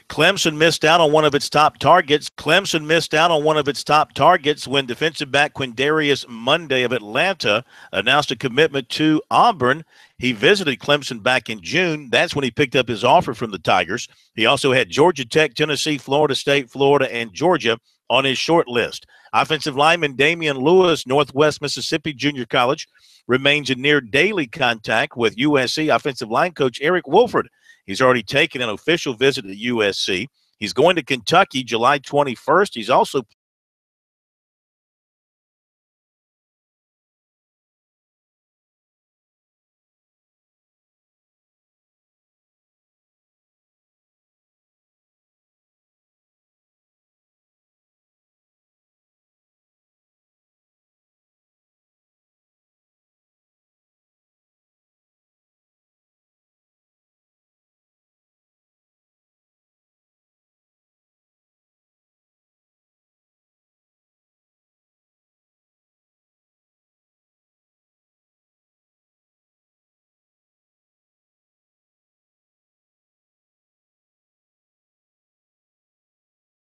Clemson missed out on one of its top targets. Clemson missed out on one of its top targets when defensive back Quindarius Monday of Atlanta announced a commitment to Auburn. He visited Clemson back in June. That's when he picked up his offer from the Tigers. He also had Georgia Tech, Tennessee, Florida State, Florida, and Georgia on his short list. Offensive lineman Damian Lewis, Northwest Mississippi Junior College, remains in near daily contact with USC offensive line coach Eric Wolford. He's already taken an official visit to USC. He's going to Kentucky July 21st. He's also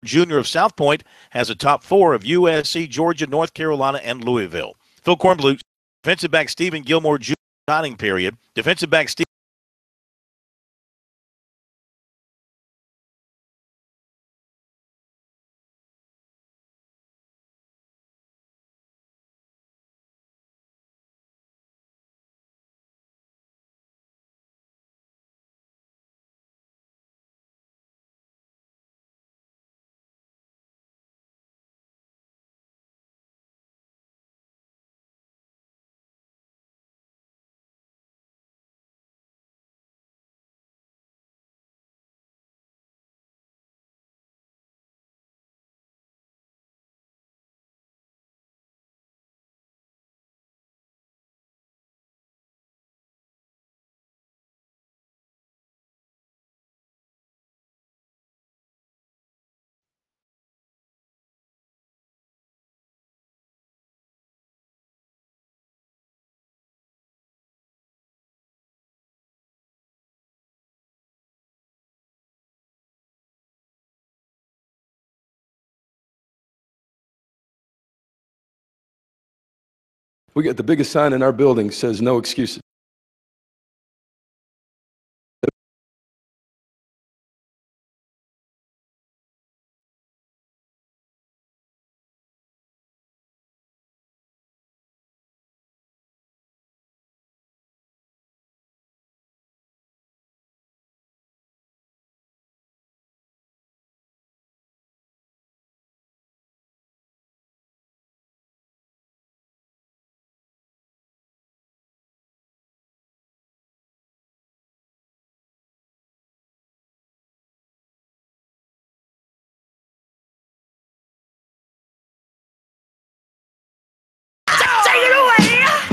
Jr. of South Point has a top 4 of USC, Georgia, North Carolina, and Louisville. Phil Kornbluth, defensive back Stephen Gilmore Jr. signing period. Defensive back Stephen We got the biggest sign in our building says no excuses.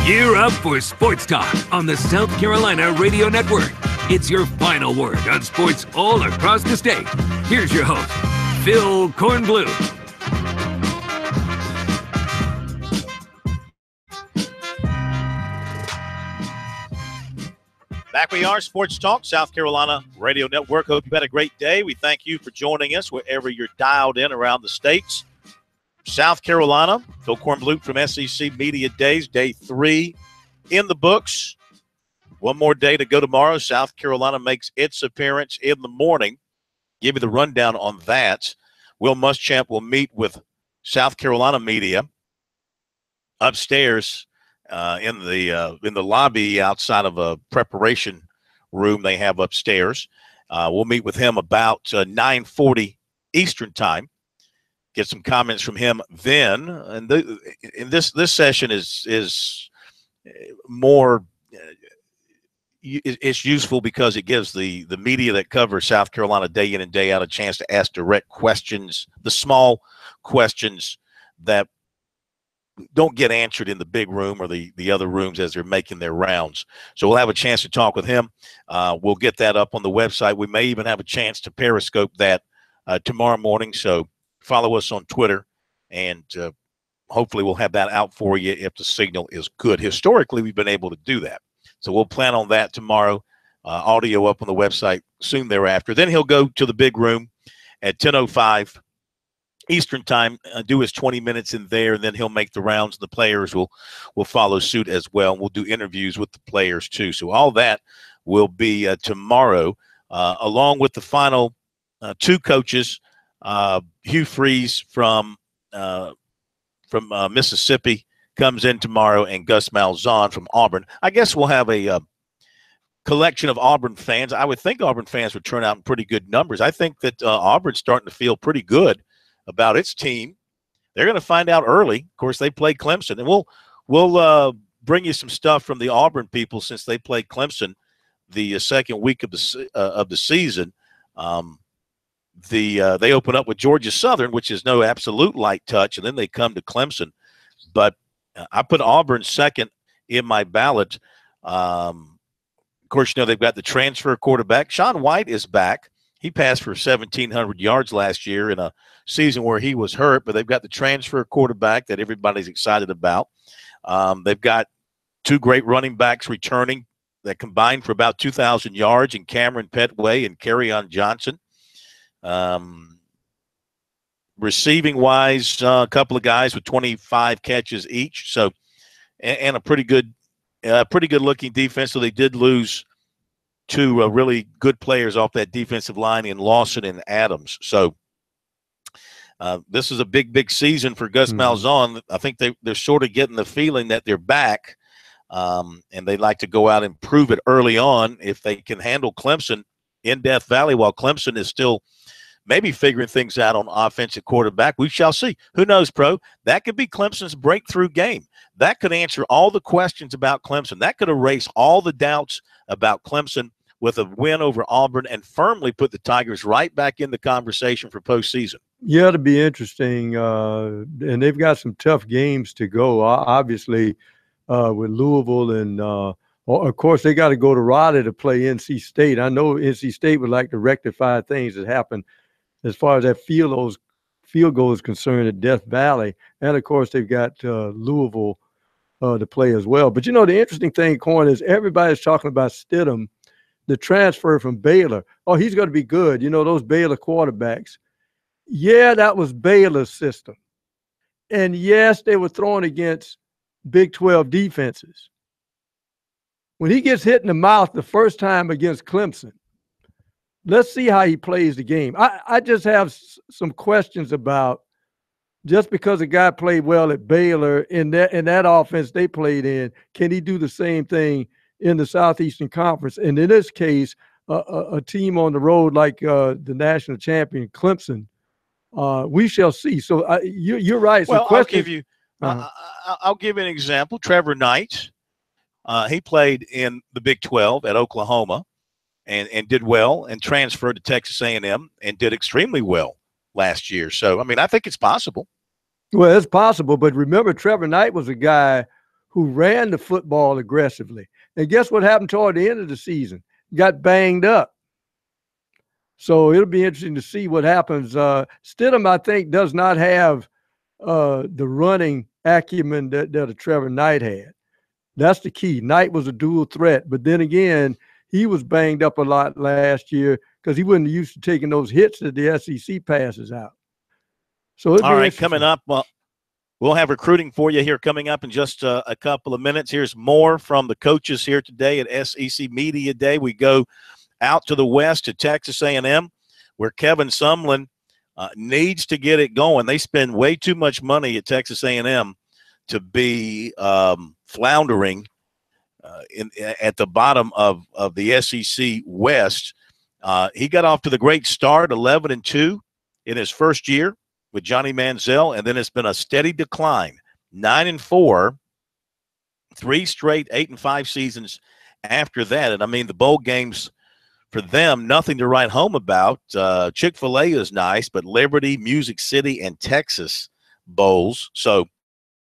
You're up for Sports Talk on the South Carolina Radio Network. It's your final word on sports all across the state. Here's your host, Phil Kornblum. Back we are, Sports Talk, South Carolina Radio Network. Hope you've had a great day. We thank you for joining us wherever you're dialed in around the states. South Carolina, Phil Kornblum from SEC Media Days, day 3 in the books. One more day to go tomorrow. South Carolina makes its appearance in the morning. Give you the rundown on that. Will Muschamp will meet with South Carolina media upstairs in the lobby outside of a preparation room they have upstairs. We'll meet with him about 9:40 Eastern time. Get some comments from him then. And this session is more it's useful because it gives the media that covers South Carolina day in and day out a chance to ask direct questions, the small questions that don't get answered in the big room or the other rooms as they're making their rounds. So we'll have a chance to talk with him. We'll get that up on the website. We may even have a chance to Periscope that tomorrow morning. So follow us on Twitter, and hopefully we'll have that out for you if the signal is good. Historically, we've been able to do that. So we'll plan on that tomorrow. Audio up on the website soon thereafter. Then he'll go to the big room at 10:05 Eastern time, do his 20 minutes in there, and then he'll make the rounds. The players will follow suit as well. We'll do interviews with the players too. So all that will be tomorrow, along with the final 2 coaches. Hugh Freeze from Mississippi comes in tomorrow, and Gus Malzahn from Auburn. I guess we'll have a collection of Auburn fans. I would think Auburn fans would turn out in pretty good numbers. I think that Auburn's starting to feel pretty good about its team. They're going to find out early. Of course, they play Clemson, and we'll bring you some stuff from the Auburn people since they played Clemson the second week of the season. They open up with Georgia Southern, which is no absolute light touch, and then they come to Clemson. But I put Auburn second in my ballot. Of course, they've got the transfer quarterback. Shaun White is back. He passed for 1,700 yards last year in a season where he was hurt, but they've got the transfer quarterback that everybody's excited about. They've got 2 great running backs returning that combined for about 2,000 yards in Cameron Petway and Kerryon Johnson. Receiving-wise, a couple of guys with 25 catches each, so and a pretty good-looking defense. So they did lose 2 really good players off that defensive line in Lawson and Adams. So this is a big season for Gus Malzahn. I think they're sort of getting the feeling that they're back, and they'd like to go out and prove it early on if they can handle Clemson in Death Valley while Clemson is still maybe figuring things out on offensive quarterback. We shall see. Who knows, Pro? That could be Clemson's breakthrough game. That could answer all the questions about Clemson. That could erase all the doubts about Clemson with a win over Auburn and firmly put the Tigers right back in the conversation for postseason. Yeah, it'll be interesting. And they've got some tough games to go, obviously, with Louisville. And, of course, they got to go to Raleigh to play NC State. I know NC State would like to rectify things that happened as far as that field goal is concerned at Death Valley. And, of course, they've got Louisville to play as well. But, the interesting thing, Corn, is everybody's talking about Stidham, the transfer from Baylor. Oh, he's going to be good. Those Baylor quarterbacks. Yeah, that was Baylor's system. And, yes, they were throwing against Big 12 defenses. When he gets hit in the mouth the first time against Clemson, let's see how he plays the game. I just have some questions about, just because a guy played well at Baylor in that offense they played in, can he do the same thing in the Southeastern Conference? And in this case, a team on the road like the national champion Clemson, we shall see. So you're right. Well, I'll give you an example. Trevor Knight, he played in the Big 12 at Oklahoma and did well, and transferred to Texas A&M and did extremely well last year. So, I mean, I think it's possible. Well, it's possible, but remember, Trevor Knight was a guy who ran the football aggressively. And guess what happened toward the end of the season? Got banged up. So it'll be interesting to see what happens. Stidham, I think, does not have the running acumen that a Trevor Knight had. That's the key. Knight was a dual threat, but then again, he was banged up a lot last year because he wasn't used to taking those hits that the SEC passes out. So all right, coming up, we'll have recruiting for you here coming up in just a couple of minutes. Here's more from the coaches here today at SEC Media Day. We go out to the west to Texas A&M, where Kevin Sumlin needs to get it going. They spend way too much money at Texas A&M to be floundering at the bottom of the SEC West. He got off to the great start, 11-2 in his first year with Johnny Manziel, and then it's been a steady decline, 9-4, 3 straight 8-5 seasons after that. And I mean, the bowl games for them, nothing to write home about. Chick-fil-A is nice, but Liberty, Music City, and Texas bowls. So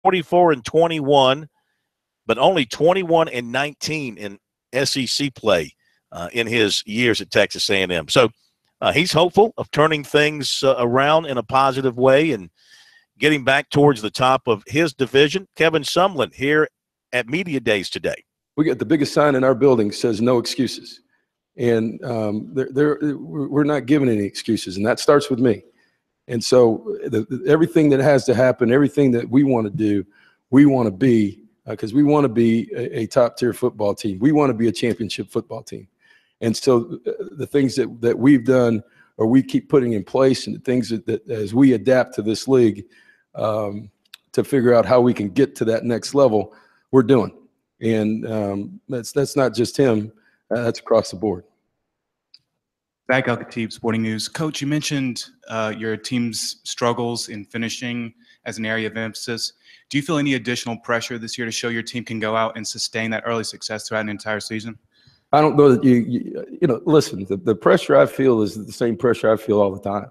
44-21, but only 21-19 in SEC play in his years at Texas A&M. So he's hopeful of turning things around in a positive way and getting back towards the top of his division. Kevin Sumlin here at Media Days today. We got the biggest sign in our building says no excuses. And we're not giving any excuses, and that starts with me. And so everything that has to happen, everything that we want to do, we want to be, because we want to be a top-tier football team. We want to be a championship football team. And so the things that we've done, or we keep putting in place, and the things that as we adapt to this league to figure out how we can get to that next level, we're doing. And that's not just him. That's across the board. Zach Al-Khatib, Sporting News. Coach, you mentioned your team's struggles in finishing as an area of emphasis. Do you feel any additional pressure this year to show your team can go out and sustain that early success throughout an entire season? I don't know that you know, listen, the pressure I feel is the same pressure I feel all the time.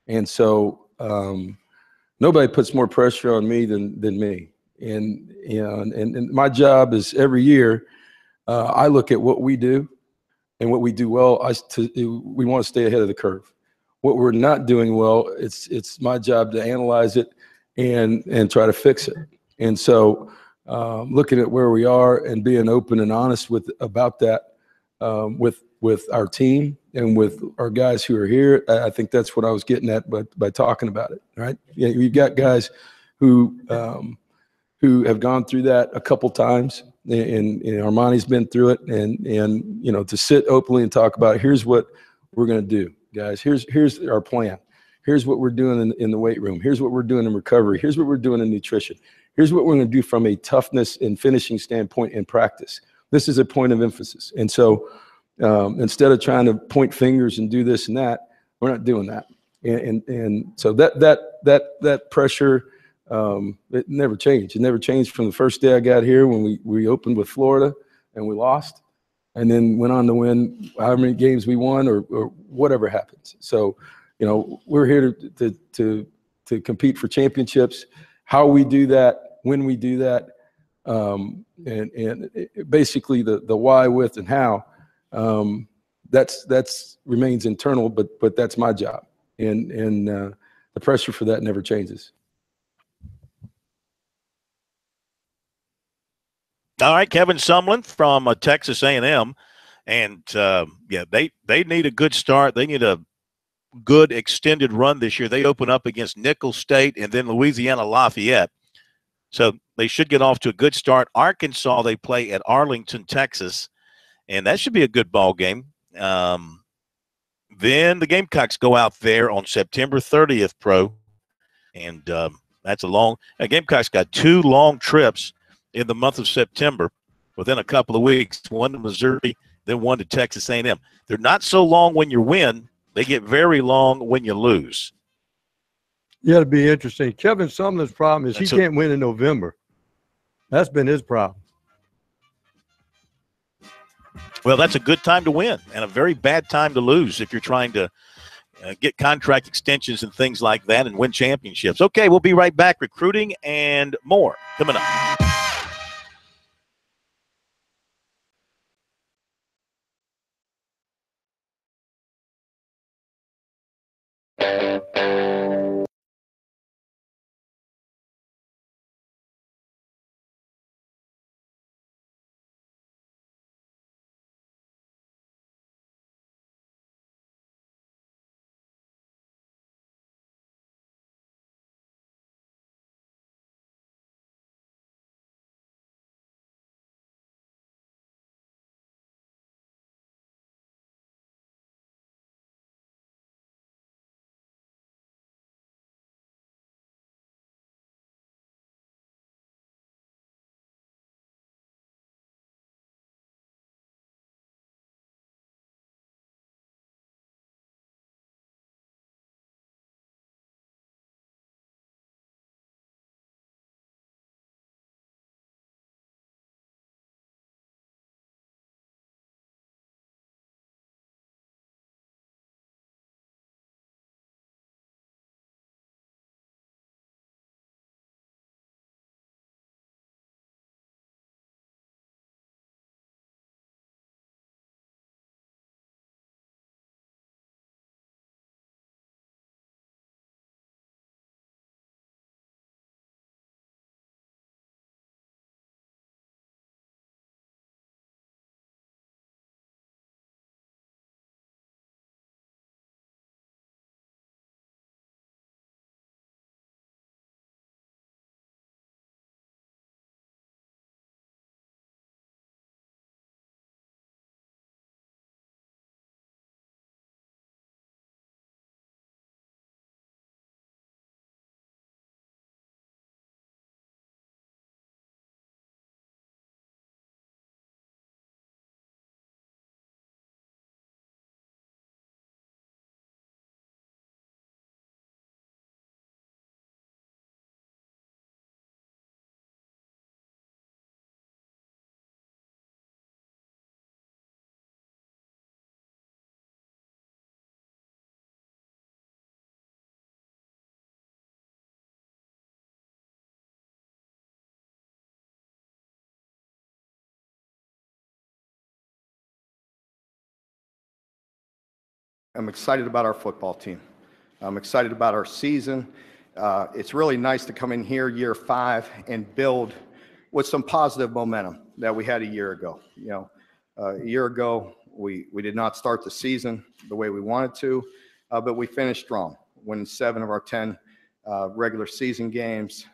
And so nobody puts more pressure on me than me. And, you know, and my job is every year I look at what we do and what we do well. We want to stay ahead of the curve. What we're not doing well, it's my job to analyze it and try to fix it. And so looking at where we are and being open and honest about that with our team and with our guys who are here, I think that's what I was getting at by talking about it, right? Yeah, we've got guys who have gone through that a couple times, and Armani's been through it, and you know, to sit openly and talk about, here's what we're going to do, guys. Here's our plan. Here's what we're doing in the weight room. Here's what we're doing in recovery. Here's what we're doing in nutrition. Here's what we're going to do from a toughness and finishing standpoint in practice. This is a point of emphasis. And so instead of trying to point fingers and do this and that, we're not doing that. And so that pressure, it never changed. It never changed from the first day I got here when we opened with Florida and we lost, and then went on to win however many games we won or whatever happens. So, you know, we're here to compete for championships. How we do that, when we do that, and basically the why, with, and how, that's remains internal, but that's my job, and the pressure for that never changes. All right, Kevin Sumlin from Texas A&M, and yeah, they need a good start. They need a good extended run this year. They open up against Nicholls State and then Louisiana Lafayette. So they should get off to a good start. Arkansas, they play at Arlington, Texas, and that should be a good ball game. Then the Gamecocks go out there on September 30th, Pro, and that's a long – Gamecocks got 2 long trips in the month of September within a couple of weeks, one to Missouri, then one to Texas A&M. They're not so long when you win. They get very long when you lose. Yeah, it'll be interesting. Kevin Sumlin's problem is he can't win in November. That's been his problem. Well, that's a good time to win and a very bad time to lose if you're trying to get contract extensions and things like that and win championships. Okay, we'll be right back. Recruiting and more coming up. I'm excited about our football team. I'm excited about our season. It's really nice to come in here year 5 and build with some positive momentum that we had a year ago. A year ago, we did not start the season the way we wanted to, but we finished strong, winning 7 of our 10 regular season games.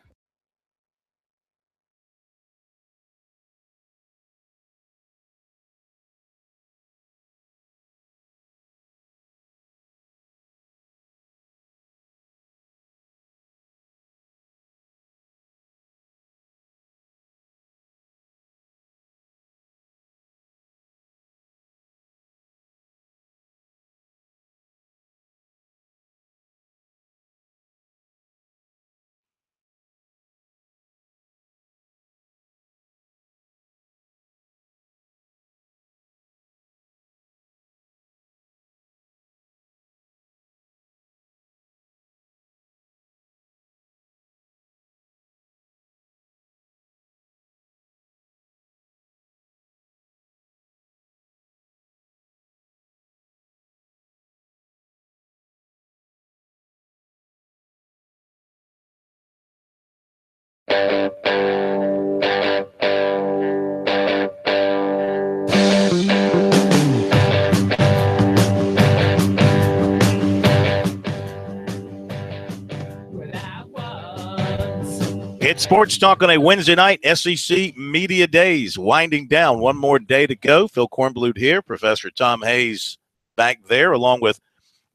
It's Sports Talk on a Wednesday night. SEC Media Days winding down. One more day to go. Phil Kornblut here. Professor Tom Hayes back there, along with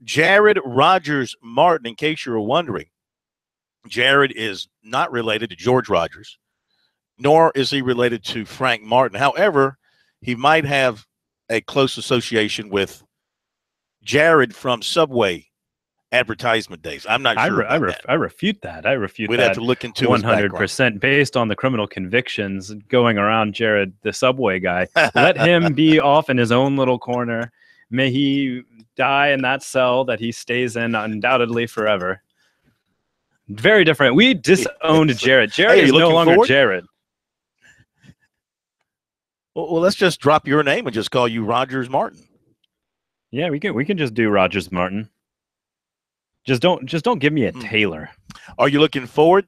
Jared Rogers Martin. In case you were wondering, Jared is not related to George Rogers, nor is he related to Frank Martin. However, he might have a close association with Jared from Subway advertisement days. I'm not sure about that. I refute that. I refute We'd that. have to look into 100% based on the criminal convictions going around Jared, the Subway guy. Let him be off in his own little corner. May he die in that cell that he stays in undoubtedly forever. Very different. We disowned Jared. Jared is no longer Jared. Well, let's just drop your name and just call you Rogers Martin. Yeah, we can just do Rogers Martin. Just don't give me a Taylor. Are you looking forward?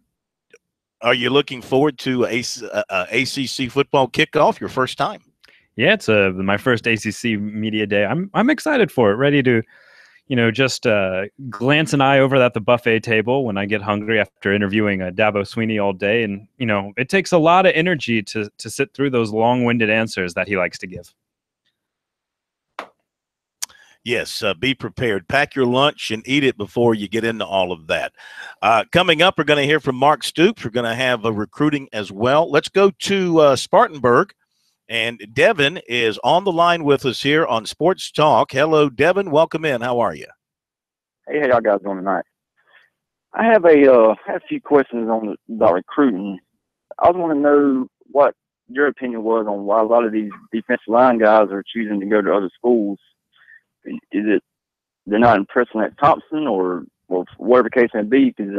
Are you looking forward to ACC football kickoff? Your first time? Yeah, it's my first ACC media day. I'm excited for it. Ready to, just glance an eye over at the buffet table when I get hungry after interviewing Dabo Sweeney all day. And it takes a lot of energy to sit through those long-winded answers that he likes to give. Yes, be prepared. Pack your lunch and eat it before you get into all of that. Coming up, we're going to hear from Mark Stoops. We're going to have recruiting as well. Let's go to Spartanburg. And Devin is on the line with us here on Sports Talk. Hello, Devin. Welcome in. How are you? Hey, how y'all guys doing tonight? I have a few questions about recruiting. I want to know what your opinion was on why a lot of these defensive line guys are choosing to go to other schools. Is it they're not impressing at Thompson or whatever the case may be? Because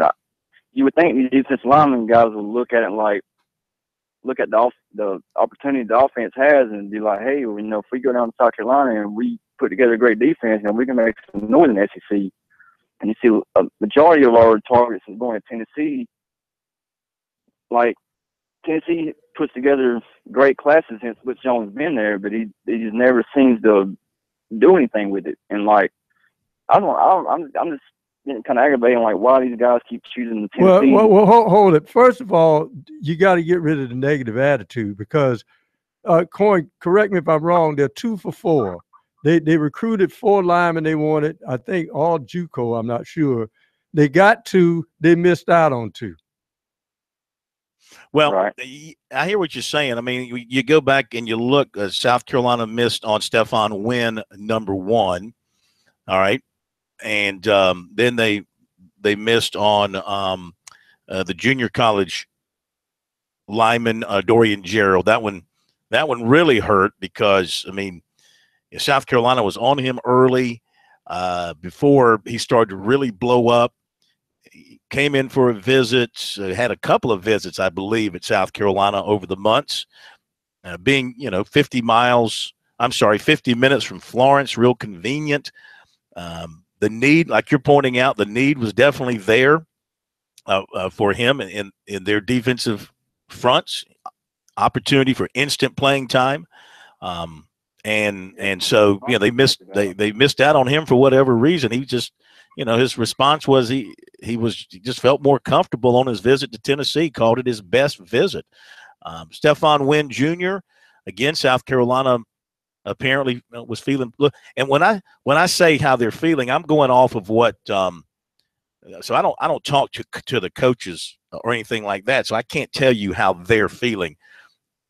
you would think these defensive lineman guys would look at it like, look at the opportunity the offense has and be like, hey, if we go down to South Carolina and we put together a great defense, we can make some noise in the SEC. And you see a majority of our targets is going to Tennessee. Like, Tennessee puts together great classes since Rich Jones been there, but he just never seems to do anything with it. And like, I'm just getting kind of aggravating, like, why these guys keep choosing Tennessee. Well, hold it. First of all, you got to get rid of the negative attitude because, correct me if I'm wrong, they're 2 for 4. They recruited 4 linemen they wanted, I think all JUCO, I'm not sure. They got 2, they missed out on 2. Well, right. I hear what you're saying. I mean, you go back and you look, South Carolina missed on Stephon Wynn, number 1. All right. And then they missed on the junior college lineman, Dorian Gerald. That one really hurt because, I mean, South Carolina was on him early before he started to really blow up. Came in for a visit, had a couple of visits, I believe, at South Carolina over the months. Being, 50 minutes from Florence, real convenient. The need, like you're pointing out, the need was definitely there for him in their defensive fronts. Opportunity for instant playing time. And so, they missed out on him for whatever reason. He just, his response was he just felt more comfortable on his visit to Tennessee, called it his best visit. Stephon Wynn Jr., again, South Carolina apparently was feeling. And when I say how they're feeling, I'm going off of what. So I don't talk to the coaches or anything like that. So I can't tell you how they're feeling,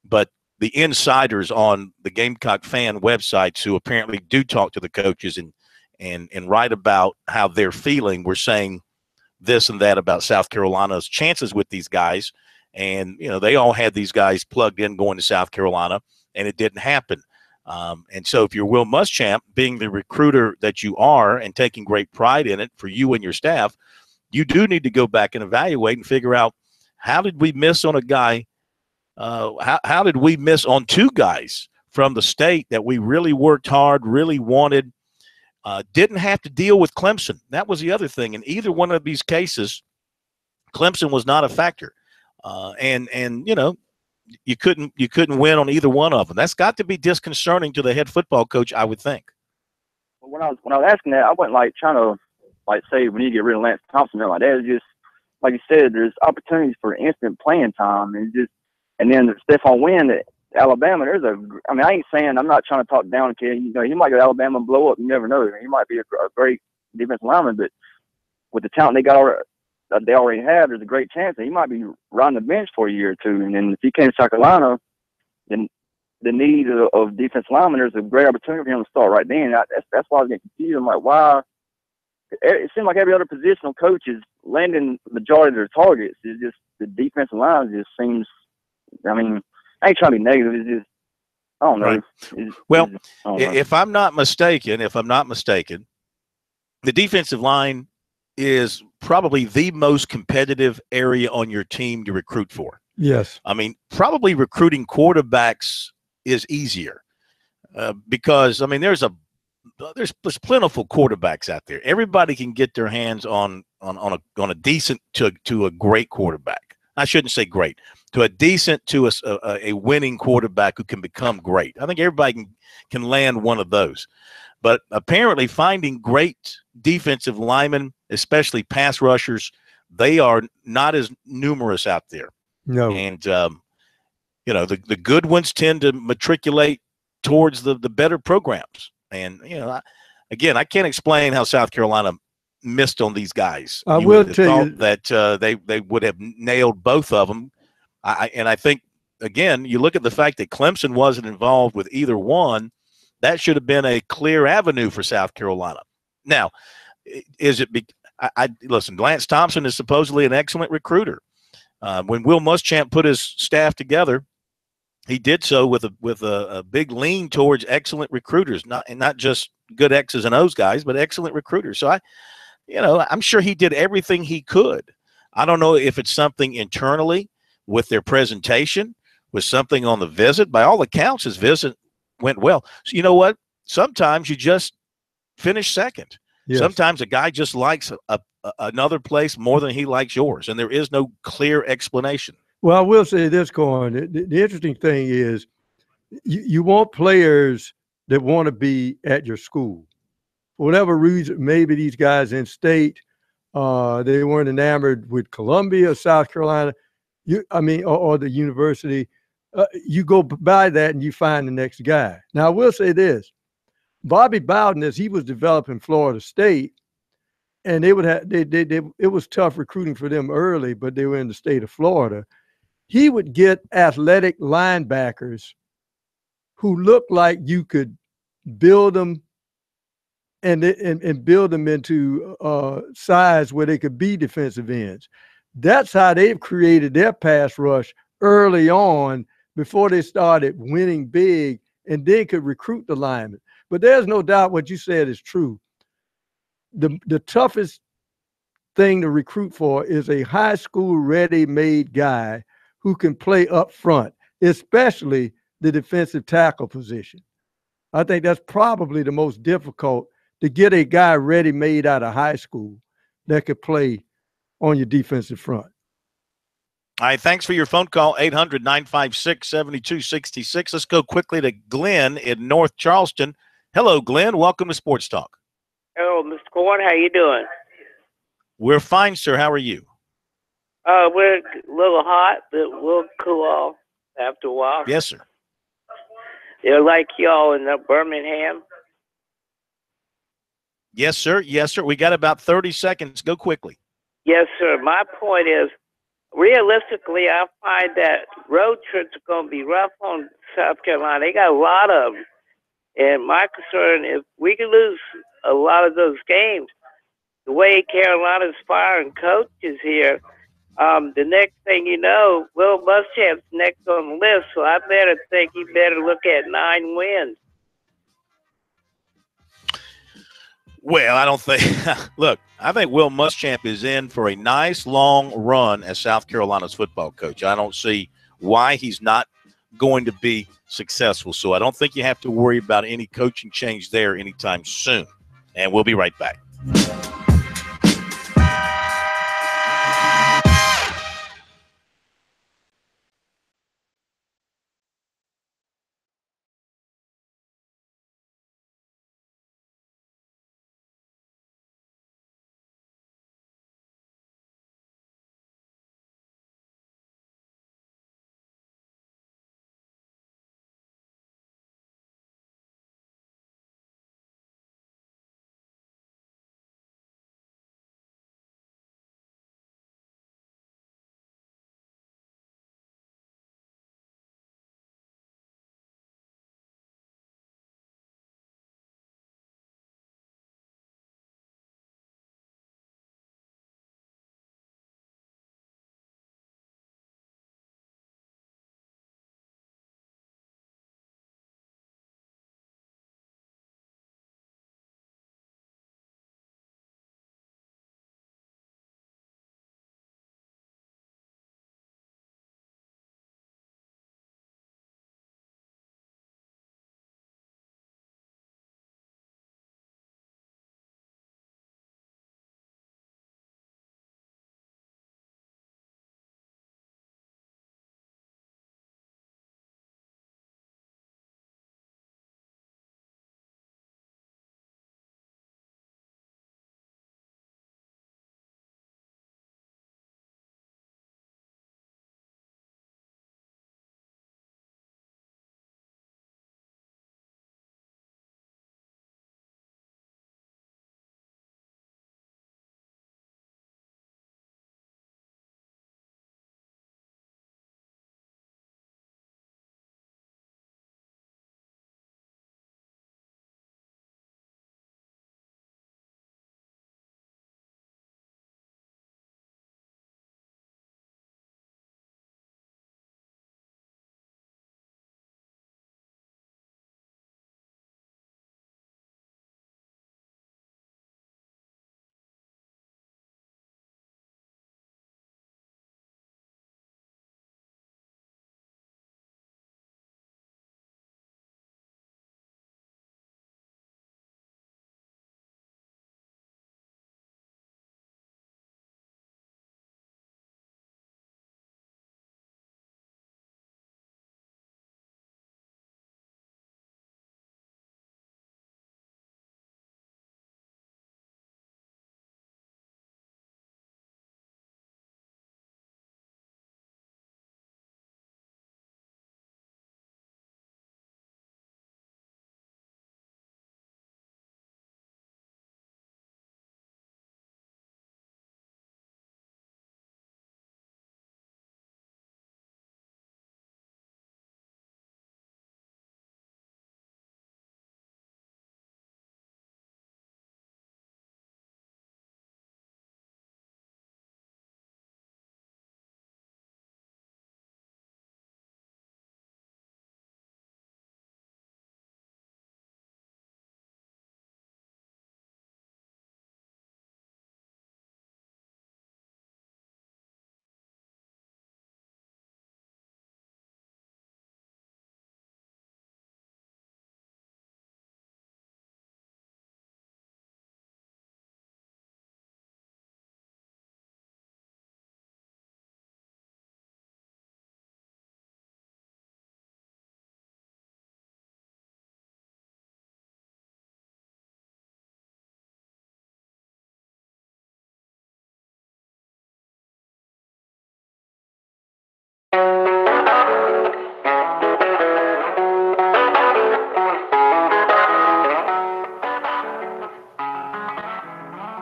but the insiders on the Gamecock fan websites who apparently do talk to the coaches and write about how they're feeling, we're saying this and that about South Carolina's chances with these guys. And, they all had these guys plugged in going to South Carolina, and it didn't happen. And so if you're Will Muschamp, being the recruiter that you are and taking great pride in it for you and your staff, you do need to go back and evaluate and figure out, how did we miss on a guy? How did we miss on 2 guys from the state that we really worked hard, really wanted, didn't have to deal with Clemson? That was the other thing. In either one of these cases, Clemson was not a factor. And you couldn't win on either one of them. That's got to be disconcerting to the head football coach, I would think. When I was asking that, I wasn't like trying to say we need to get rid of Lance Thompson. Like, that is just like you said, there's opportunities for instant playing time, and then Stephon Wynn at Alabama. I mean, I ain't saying, I'm not trying to talk down a kid. You know, he might go to Alabama and blow up. You never know. He might be a great defensive lineman, but with the talent they already have, there's a great chance that he might be riding the bench for a year or two. And then if he came to South Carolina, then the need of defense linemen, there's a great opportunity for him to start right then. That's why I was getting confused. I'm like, why? It seemed like every other positional coach is landing the majority of their targets. It's just the defensive line just seems, I mean, I ain't trying to be negative. It's just, I don't know. Right. If I'm not mistaken, the defensive line is probably the most competitive area on your team to recruit for. Yes. I mean, probably recruiting quarterbacks is easier because, I mean, there's plentiful quarterbacks out there. Everybody can get their hands on a decent to a great quarterback. I shouldn't say great, to a decent to a winning quarterback who can become great. I think everybody can land one of those. But apparently finding great defensive linemen, especially pass rushers, they are not as numerous out there. No. And, you know, the good ones tend to matriculate towards the better programs. And, you know, I can't explain how South Carolina missed on these guys. I will tell you that they would have nailed both of them. I think, again, you look at the fact that Clemson wasn't involved with either one. That should have been a clear avenue for South Carolina. Now, is it listen, Lance Thompson is supposedly an excellent recruiter. When Will Muschamp put his staff together, he did so with a big lean towards excellent recruiters, not just good X's and O's guys, but excellent recruiters. So I'm sure he did everything he could. I don't know if it's something internally with their presentation, with something on the visit. By all accounts, his visit went well. So you know what? Sometimes you just finish second. Yes. Sometimes a guy just likes another place more than he likes yours, and there is no clear explanation. Well, I will say this, Corn. The interesting thing is you want players that want to be at your school. For whatever reason, maybe these guys in state, they weren't enamored with Columbia, South Carolina, or the university. You go by that and you find the next guy. Now, I will say this. Bobby Bowden, as he was developing Florida State, and it was tough recruiting for them early, but they were in the state of Florida. He would get athletic linebackers who looked like you could build them and build them into size where they could be defensive ends. That's how they've created their pass rush early on before they started winning big and then could recruit the linemen. But there's no doubt what you said is true. The toughest thing to recruit for is a high school ready-made guy who can play up front, especially the defensive tackle position. I think that's probably the most difficult, to get a guy ready-made out of high school that could play on your defensive front. All right, thanks for your phone call, 800-956-7266. Let's go quickly to Glenn in North Charleston. Hello, Glenn. Welcome to Sports Talk. Oh, Mr. Corn, how you doing? We're fine, sir. How are you? We're a little hot, but we'll cool off after a while. Yes, sir. They're like y'all in Birmingham. Yes, sir. Yes, sir. We got about 30 seconds. Go quickly. Yes, sir. My point is, realistically, I find that road trips are going to be rough on South Carolina. They got a lot of them. And my concern, if we could lose a lot of those games, the way Carolina's firing coaches here, the next thing you know, Will Muschamp's next on the list. So I think he better look at 9 wins. Well, I don't think – look, I think Will Muschamp is in for a nice long run as South Carolina's football coach. I don't see why he's not going to be successful. So I don't think you have to worry about any coaching change there anytime soon. And we'll be right back.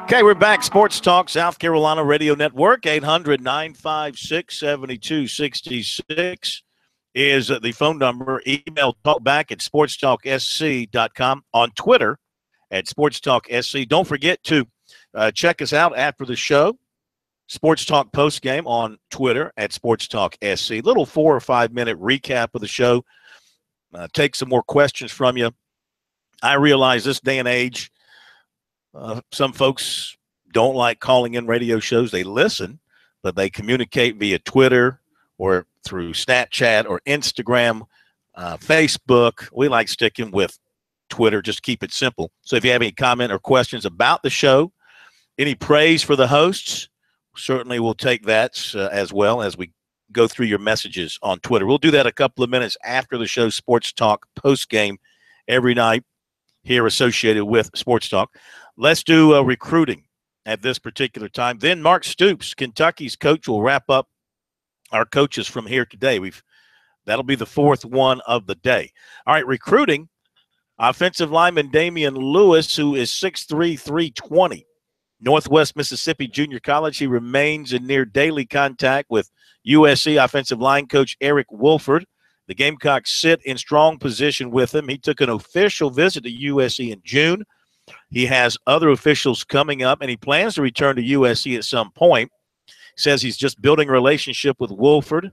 Okay, we're back. Sports Talk, South Carolina Radio Network, 800-956-7266 is the phone number. Email talkback@sportstalksc.com. On Twitter @sportstalksc. Don't forget to check us out after the show. Sports Talk postgame on Twitter @sportstalksc. Little 4 or 5 minute recap of the show. Take some more questions from you. I realize this day and age, some folks don't like calling in radio shows. They listen, but they communicate via Twitter or through Snapchat or Instagram, Facebook. We like sticking with Twitter, just keep it simple. So if you have any comment or questions about the show, any praise for the hosts, certainly we'll take that as well as we go through your messages on Twitter. We'll do that a couple of minutes after the show, Sports Talk postgame every night here associated with Sports Talk. Let's do recruiting at this particular time. Then Mark Stoops, Kentucky's coach, will wrap up our coaches from here today. That'll be the fourth one of the day. All right, recruiting. Offensive lineman Damian Lewis, who is 6'3", 320. Northwest Mississippi Junior College. He remains in near daily contact with USC offensive line coach Eric Wolford. The Gamecocks sit in strong position with him. He took an official visit to USC in June. He has other officials coming up, and he plans to return to USC at some point. He says he's just building a relationship with Wolford.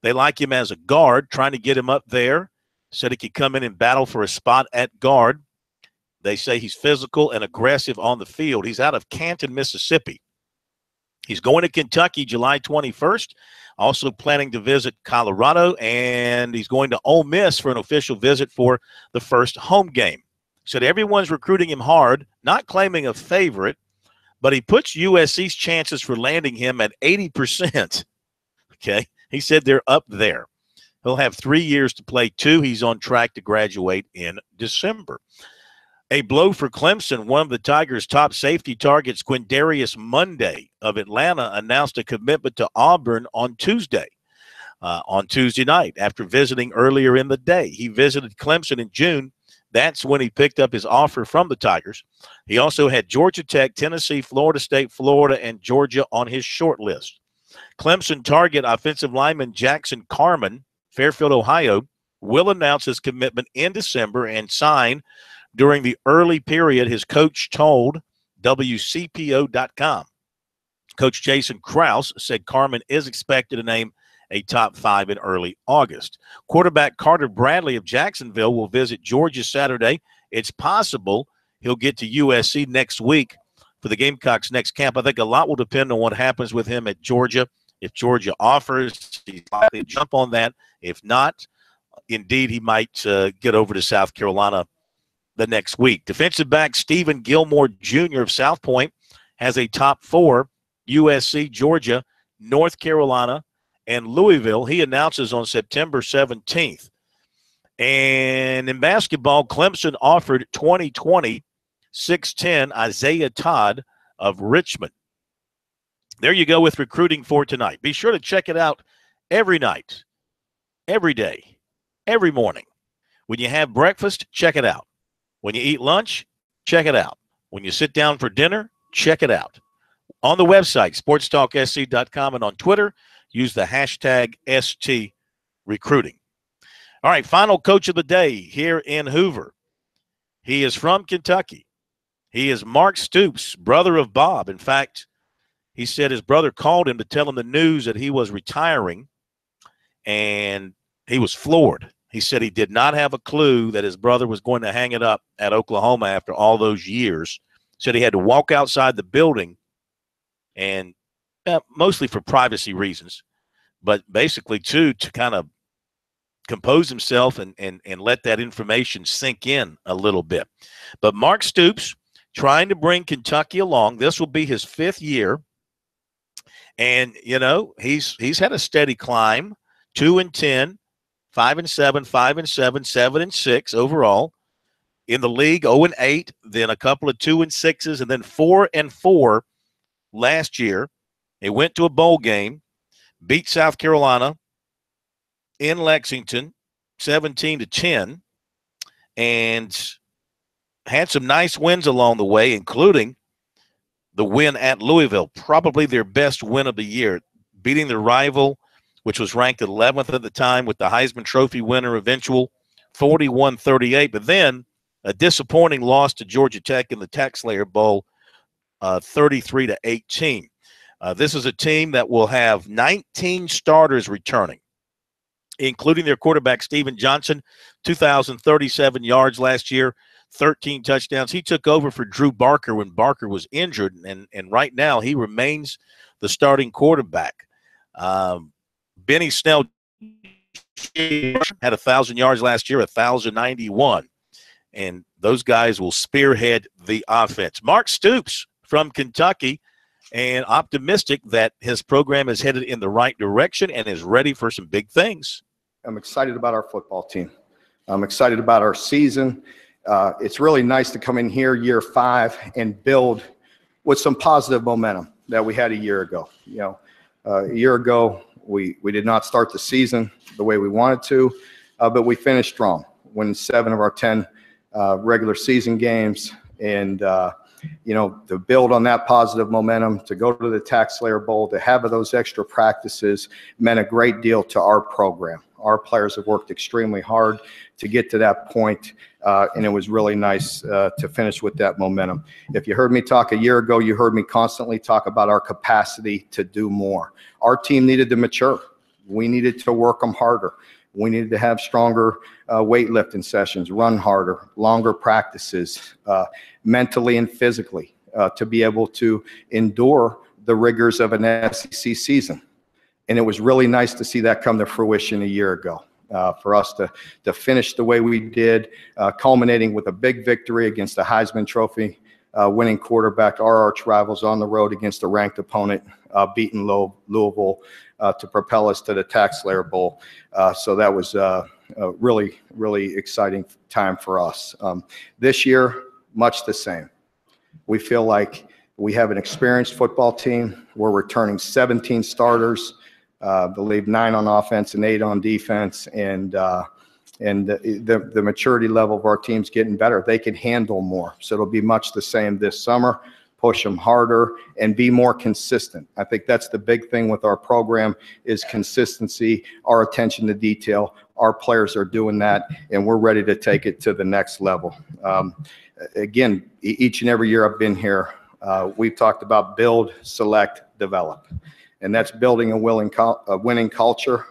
They like him as a guard, trying to get him up there. Said he could come in and battle for a spot at guard. They say he's physical and aggressive on the field. He's out of Canton, Mississippi. He's going to Kentucky July 21st, also planning to visit Colorado, and he's going to Ole Miss for an official visit for the first home game. Said everyone's recruiting him hard, not claiming a favorite, but he puts USC's chances for landing him at 80%. Okay, he said they're up there. He'll have 3 years to play 2. He's on track to graduate in December. A blow for Clemson. One of the Tigers' top safety targets, Quindarius Monday of Atlanta, announced a commitment to Auburn on Tuesday night after visiting earlier in the day. He visited Clemson in June. That's when he picked up his offer from the Tigers. He also had Georgia Tech, Tennessee, Florida State, Florida, and Georgia on his short list. Clemson target offensive lineman Jackson Carman, Fairfield, Ohio, will announce his commitment in December and sign during the early period, his coach told WCPO.com. Coach Jason Krause said Carman is expected to name a top 5 in early August. Quarterback Carter Bradley of Jacksonville will visit Georgia Saturday. It's possible he'll get to USC next week for the Gamecocks' next camp. I think a lot will depend on what happens with him at Georgia. If Georgia offers, he's likely to jump on that. If not, indeed, he might get over to South Carolina the next week. Defensive back Stephen Gilmore Jr. of South Point has a top 4, USC, Georgia, North Carolina, and Louisville. He announces on September 17th. And in basketball, Clemson offered 2020 6'10" Isaiah Todd of Richmond. There you go with recruiting for tonight. Be sure to check it out every night, every day, every morning. When you have breakfast, check it out. When you eat lunch, check it out. When you sit down for dinner, check it out. On the website, sportstalksc.com, and on Twitter, use the hashtag #STRecruiting. All right, final coach of the day here in Hoover. He is from Kentucky. He is Mark Stoops, brother of Bob. In fact, he said his brother called him to tell him the news that he was retiring, and he was floored. He said he did not have a clue that his brother was going to hang it up at Oklahoma after all those years. Said he had to walk outside the building, and mostly for privacy reasons, but basically, too, to kind of compose himself and let that information sink in a little bit. But Mark Stoops trying to bring Kentucky along. This will be his 5th year. And, you know, he's had a steady climb, 2-10. 5-7, 5-7, 7-6 overall in the league. 0-8, then a couple of 2-6s, and then 4-4 last year. They went to a bowl game, beat South Carolina in Lexington, 17-10, and had some nice wins along the way, including the win at Louisville, probably their best win of the year, beating their rival, which was ranked 11th at the time, with the Heisman Trophy winner eventual, 41-38. But then a disappointing loss to Georgia Tech in the TaxSlayer Bowl, 33-18. This is a team that will have 19 starters returning, including their quarterback, Steven Johnson, 2,037 yards last year, 13 touchdowns. He took over for Drew Barker when Barker was injured, and right now he remains the starting quarterback. Benny Snell had 1,000 yards last year, 1,091. And those guys will spearhead the offense. Mark Stoops from Kentucky, and optimistic that his program is headed in the right direction and is ready for some big things. I'm excited about our football team. I'm excited about our season. It's really nice to come in here year 5 and build with some positive momentum that we had a year ago. A year ago, we did not start the season the way we wanted to, but we finished strong, winning 7 of our 10 regular season games. And, to build on that positive momentum, to go to the TaxSlayer Bowl, to have those extra practices meant a great deal to our program. Our players have worked extremely hard to get to that point, and it was really nice to finish with that momentum. If you heard me talk a year ago, you heard me constantly talk about our capacity to do more. Our team needed to mature. We needed to work them harder. We needed to have stronger weightlifting sessions, run harder, longer practices, mentally and physically, to be able to endure the rigors of an SEC season. And it was really nice to see that come to fruition a year ago. For us to finish the way we did, culminating with a big victory against the Heisman Trophy winning quarterback, our arch rivals, on the road against a ranked opponent, beating Louisville to propel us to the TaxSlayer Bowl. So that was a really, really exciting time for us. This year, much the same. We feel like we have an experienced football team. We're returning 17 starters. I believe 9 on offense and 8 on defense, and the maturity level of our team's getting better. They can handle more, so it'll be much the same this summer. Push them harder and be more consistent. I think that's the big thing with our program is consistency, our attention to detail. Our players are doing that, and we're ready to take it to the next level. Again, each and every year I've been here, we've talked about build, select, develop. And that's building a winning culture,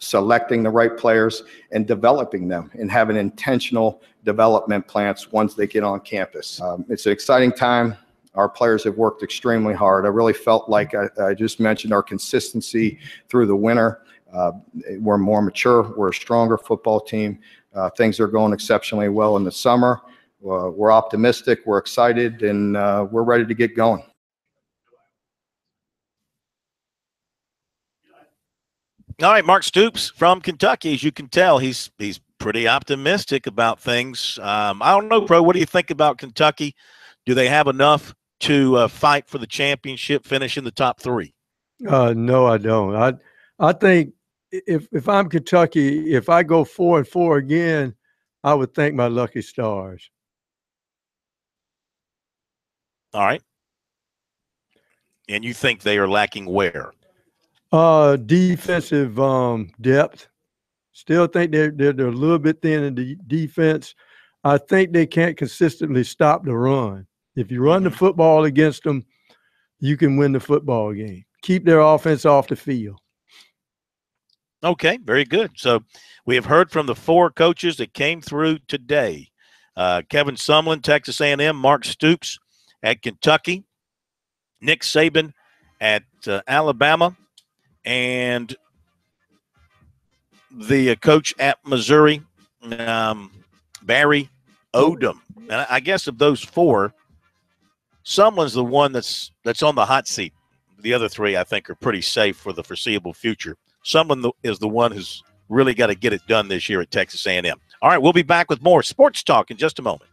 selecting the right players, and developing them, and having intentional development plans once they get on campus. It's an exciting time. Our players have worked extremely hard. I really felt like I just mentioned our consistency through the winter. We're more mature. We're a stronger football team. Things are going exceptionally well in the summer. We're optimistic. We're excited, and we're ready to get going. All right, Mark Stoops from Kentucky. As you can tell, he's pretty optimistic about things. I don't know, Pro. What do you think about Kentucky? Do they have enough to fight for the championship, finish in the top 3? No, I don't. I think if I'm Kentucky, if I go 4-4 again, I would thank my lucky stars. All right. And you think they are lacking where? Defensive depth. Still think they're a little bit thin in the defense. I think they can't consistently stop the run. If you run the football against them, you can win the football game. Keep their offense off the field. Okay, very good. So we have heard from the 4 coaches that came through today. Kevin Sumlin, Texas A&M, Mark Stoops at Kentucky, Nick Saban at Alabama, and the coach at Missouri, Barry Odom. And I guess of those 4, Sumlin's the one that's on the hot seat. The other 3, I think, are pretty safe for the foreseeable future. Sumlin is the one who's really got to get it done this year at Texas A&M. All right, we'll be back with more Sports Talk in just a moment.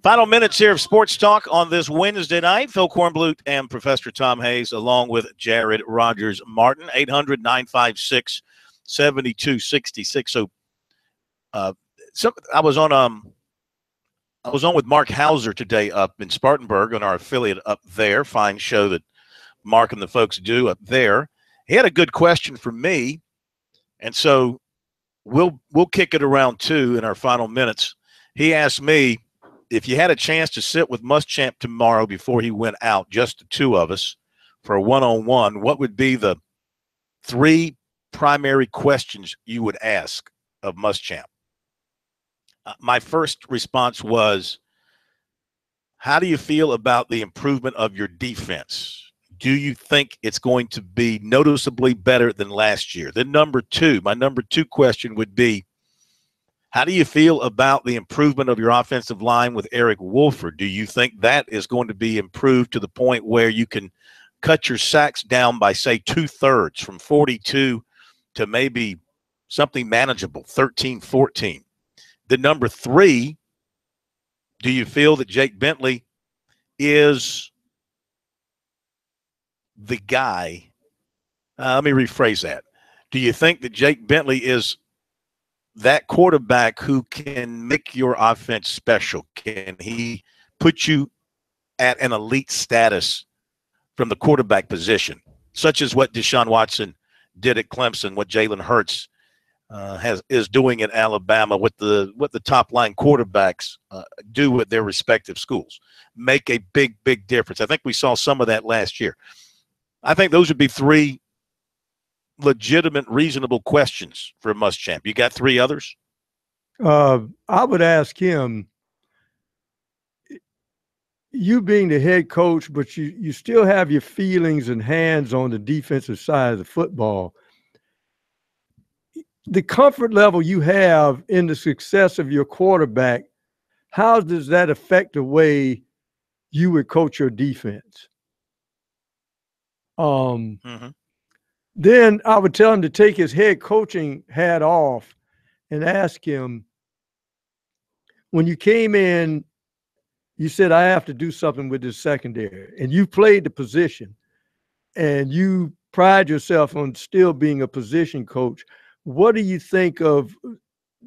Final minutes here of Sports Talk on this Wednesday night. Phil Kornblut and Professor Tom Hayes, along with Jared Rogers Martin. 800-956-7266. So I was on with Mark Hauser today up in Spartanburg on our affiliate up there. Fine show that Mark and the folks do up there. He had a good question for me, and so we'll kick it around two in our final minutes. He asked me, if you had a chance to sit with Muschamp tomorrow before he went out, just the two of us, for a one-on-one, what would be the three primary questions you would ask of Muschamp? My first response was, how do you feel about the improvement of your defense? Do you think it's going to be noticeably better than last year? Then my number two question would be, how do you feel about the improvement of your offensive line with Eric Wolford? Do you think that is going to be improved to the point where you can cut your sacks down by, say, 2/3 from 42 to maybe something manageable, 13, 14? The number three, do you feel that Jake Bentley is the guy? Let me rephrase that. Do you think that Jake Bentley is that quarterback who can make your offense special? Can he put you at an elite status from the quarterback position, such as what Deshaun Watson did at Clemson, what Jalen Hurts is doing at Alabama, what the top line quarterbacks do at their respective schools? Make a big difference. I think we saw some of that last year. I think those would be three legitimate, reasonable questions for Muschamp. You got three others? I would ask him, you being the head coach, but you still have your feelings and hands on the defensive side of the football. The comfort level you have in the success of your quarterback, how does that affect the way you would coach your defense? Then I would tell him to take his head coaching hat off and ask him, when you came in, you said, I have to do something with this secondary, and you played the position, and you pride yourself on still being a position coach. What do you think of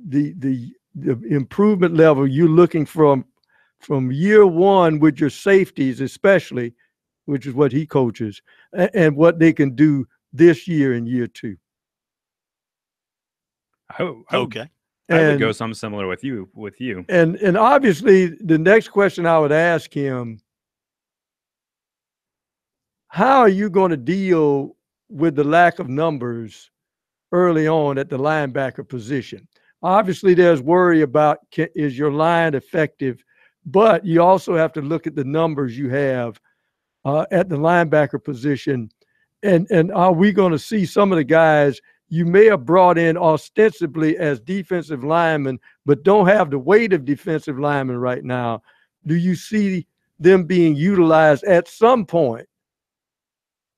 the improvement level you're looking from year one with your safeties, especially, which is what he coaches, and what they can do this year in year two? Okay. I would go something similar with you. And obviously the next question I would ask him, how are you going to deal with the lack of numbers early on at the linebacker position? Obviously there's worry about, is your line effective, but you also have to look at the numbers you have at the linebacker position. And are we going to see some of the guys you may have brought in ostensibly as defensive linemen, but don't have the weight of defensive linemen right now? Do you see them being utilized at some point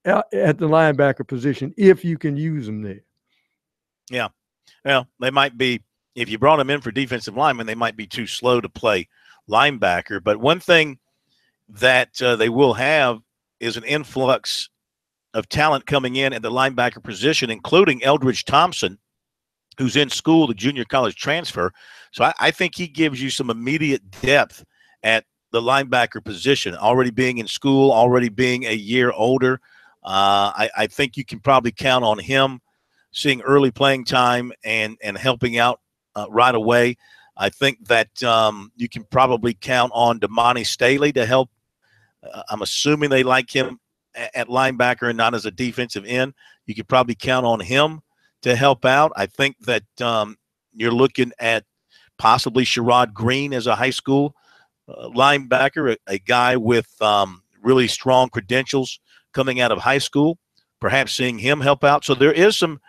at the linebacker position, if you can use them there? Yeah. Well, they might be, if you brought them in for defensive linemen, they might be too slow to play linebacker. But one thing that they will have is an influx of talent coming in at the linebacker position, including Eldridge Thompson, who's in school, the junior college transfer. So I think he gives you some immediate depth at the linebacker position, already being in school, already being a year older. I think you can probably count on him seeing early playing time and helping out right away. I think that you can probably count on Damani Staley to help. I'm assuming they like him at linebacker and not as a defensive end. You could probably count on him to help out. I think that you're looking at possibly Sherrod Green as a high school linebacker, a guy with really strong credentials coming out of high school, perhaps seeing him help out. So there is some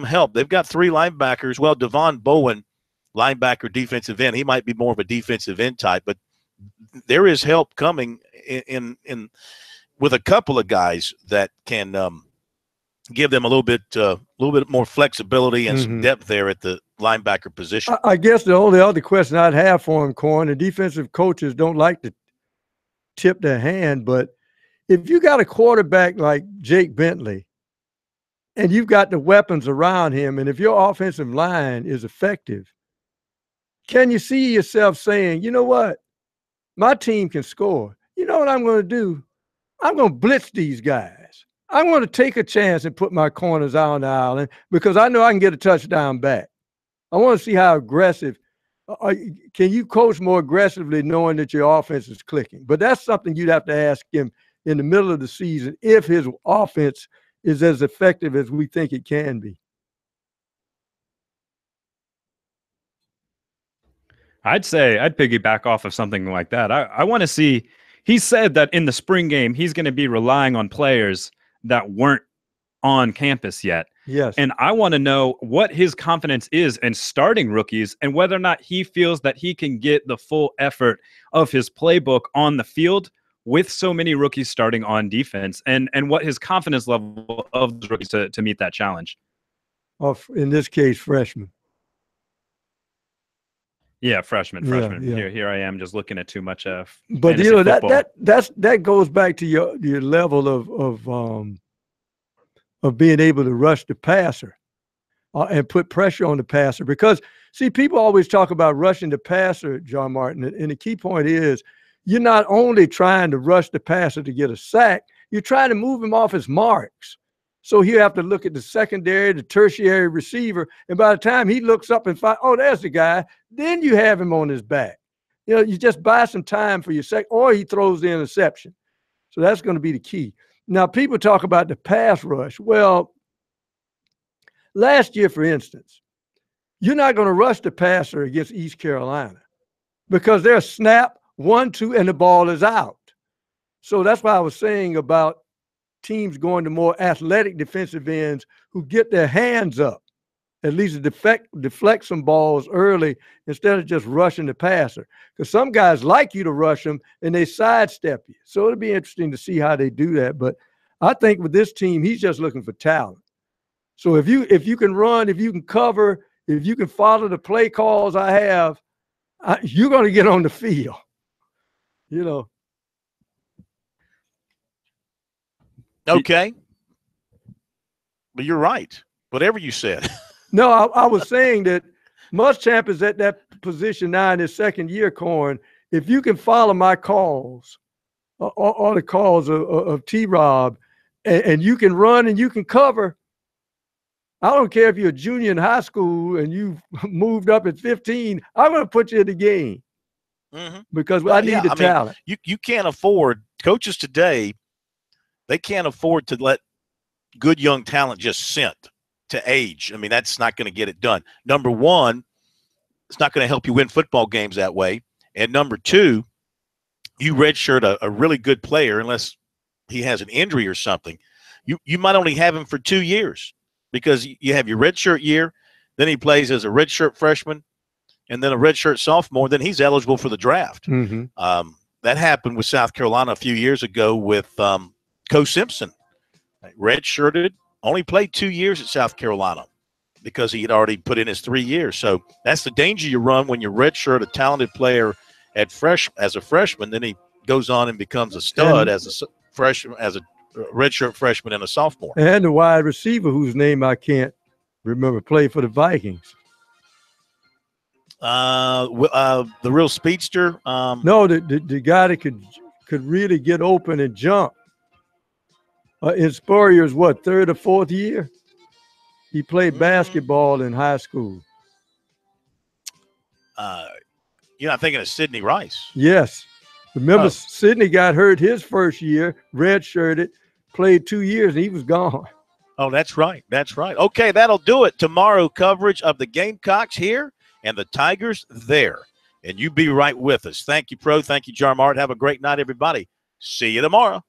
help. They've got three linebackers. Well, Devon Bowen linebacker, defensive end. He might be more of a defensive end type, but there is help coming in with a couple of guys that can give them a little bit more flexibility and some depth there at the linebacker position. I guess the only other question I'd have for him, Corn, the defensive coaches don't like to tip their hand, but if you got a quarterback like Jake Bentley and you've got the weapons around him, and if your offensive line is effective, can you see yourself saying, you know what, my team can score. You know what I'm going to do? I'm going to blitz these guys. I'm going to take a chance and put my corners out on the island because I know I can get a touchdown back. I want to see how aggressive. Can you coach more aggressively knowing that your offense is clicking? But that's something you'd have to ask him in the middle of the season if his offense is as effective as we think it can be. I'd say I'd piggyback off of something like that. I want to see, he said that in the spring game, he's going to be relying on players that weren't on campus yet. Yes. And I want to know what his confidence is in starting rookies and whether or not he feels that he can get the full effort of his playbook on the field with so many rookies starting on defense, and what his confidence level of the rookies to meet that challenge. In this case, freshmen. Yeah, freshman. Yeah. Here I am just looking at too much but you know that goes back to your level of being able to rush the passer and put pressure on the passer, because see, people always talk about rushing the passer, John Martin, and the key point is you're not only trying to rush the passer to get a sack, you're trying to move him off his marks. So you have to look at the secondary, the tertiary receiver, and by the time he looks up and finds, oh, there's the guy, then you have him on his back. You know, you just buy some time for your or he throws the interception. So that's going to be the key. Now, people talk about the pass rush. Well, last year, for instance, you're not going to rush the passer against East Carolina because they're snap, 1-2, and the ball is out. So that's why I was saying about teams going to more athletic defensive ends who get their hands up, at least deflect some balls early instead of just rushing the passer. Because some guys like you to rush them and they sidestep you. So it'll be interesting to see how they do that. But I think with this team, he's just looking for talent. So if you can run, if you can cover, if you can follow the play calls I have, you're going to get on the field. You know. Okay. But you're right. Whatever you said. No, I was saying that Muschamp is at that position now in his second year, Corn. If you can follow my calls or the calls of T-Rob, and you can run and you can cover, I don't care if you're a junior in high school and you've moved up at 15, I'm going to put you in the game because I need the talent. You can't afford – coaches today, they can't afford to let good young talent just sit to age. I mean, that's not going to get it done. Number one, it's not going to help you win football games that way. And number two, you redshirt a really good player unless he has an injury or something. You might only have him for 2 years because you have your redshirt year, then he plays as a redshirt freshman, and then a redshirt sophomore, then he's eligible for the draft. That happened with South Carolina a few years ago with Co Simpson. Redshirted, only played 2 years at South Carolina because he had already put in his 3 years. So that's the danger you run when you redshirt a talented player as a freshman. Then he goes on and becomes a stud as a freshman, as a redshirt freshman and a sophomore. And the wide receiver whose name I can't remember played for the Vikings. The real speedster. No, the guy that could really get open and jump. In Spurrier's third or fourth year? He played basketball in high school. You're not thinking of Sidney Rice? Yes. Remember, Sidney got hurt his first year, redshirted, played 2 years, and he was gone. Oh, that's right. That's right. Okay, that'll do it. Tomorrow, coverage of the Gamecocks here and the Tigers there. And you be right with us. Thank you, Pro. Thank you, Jarmart. Have a great night, everybody. See you tomorrow.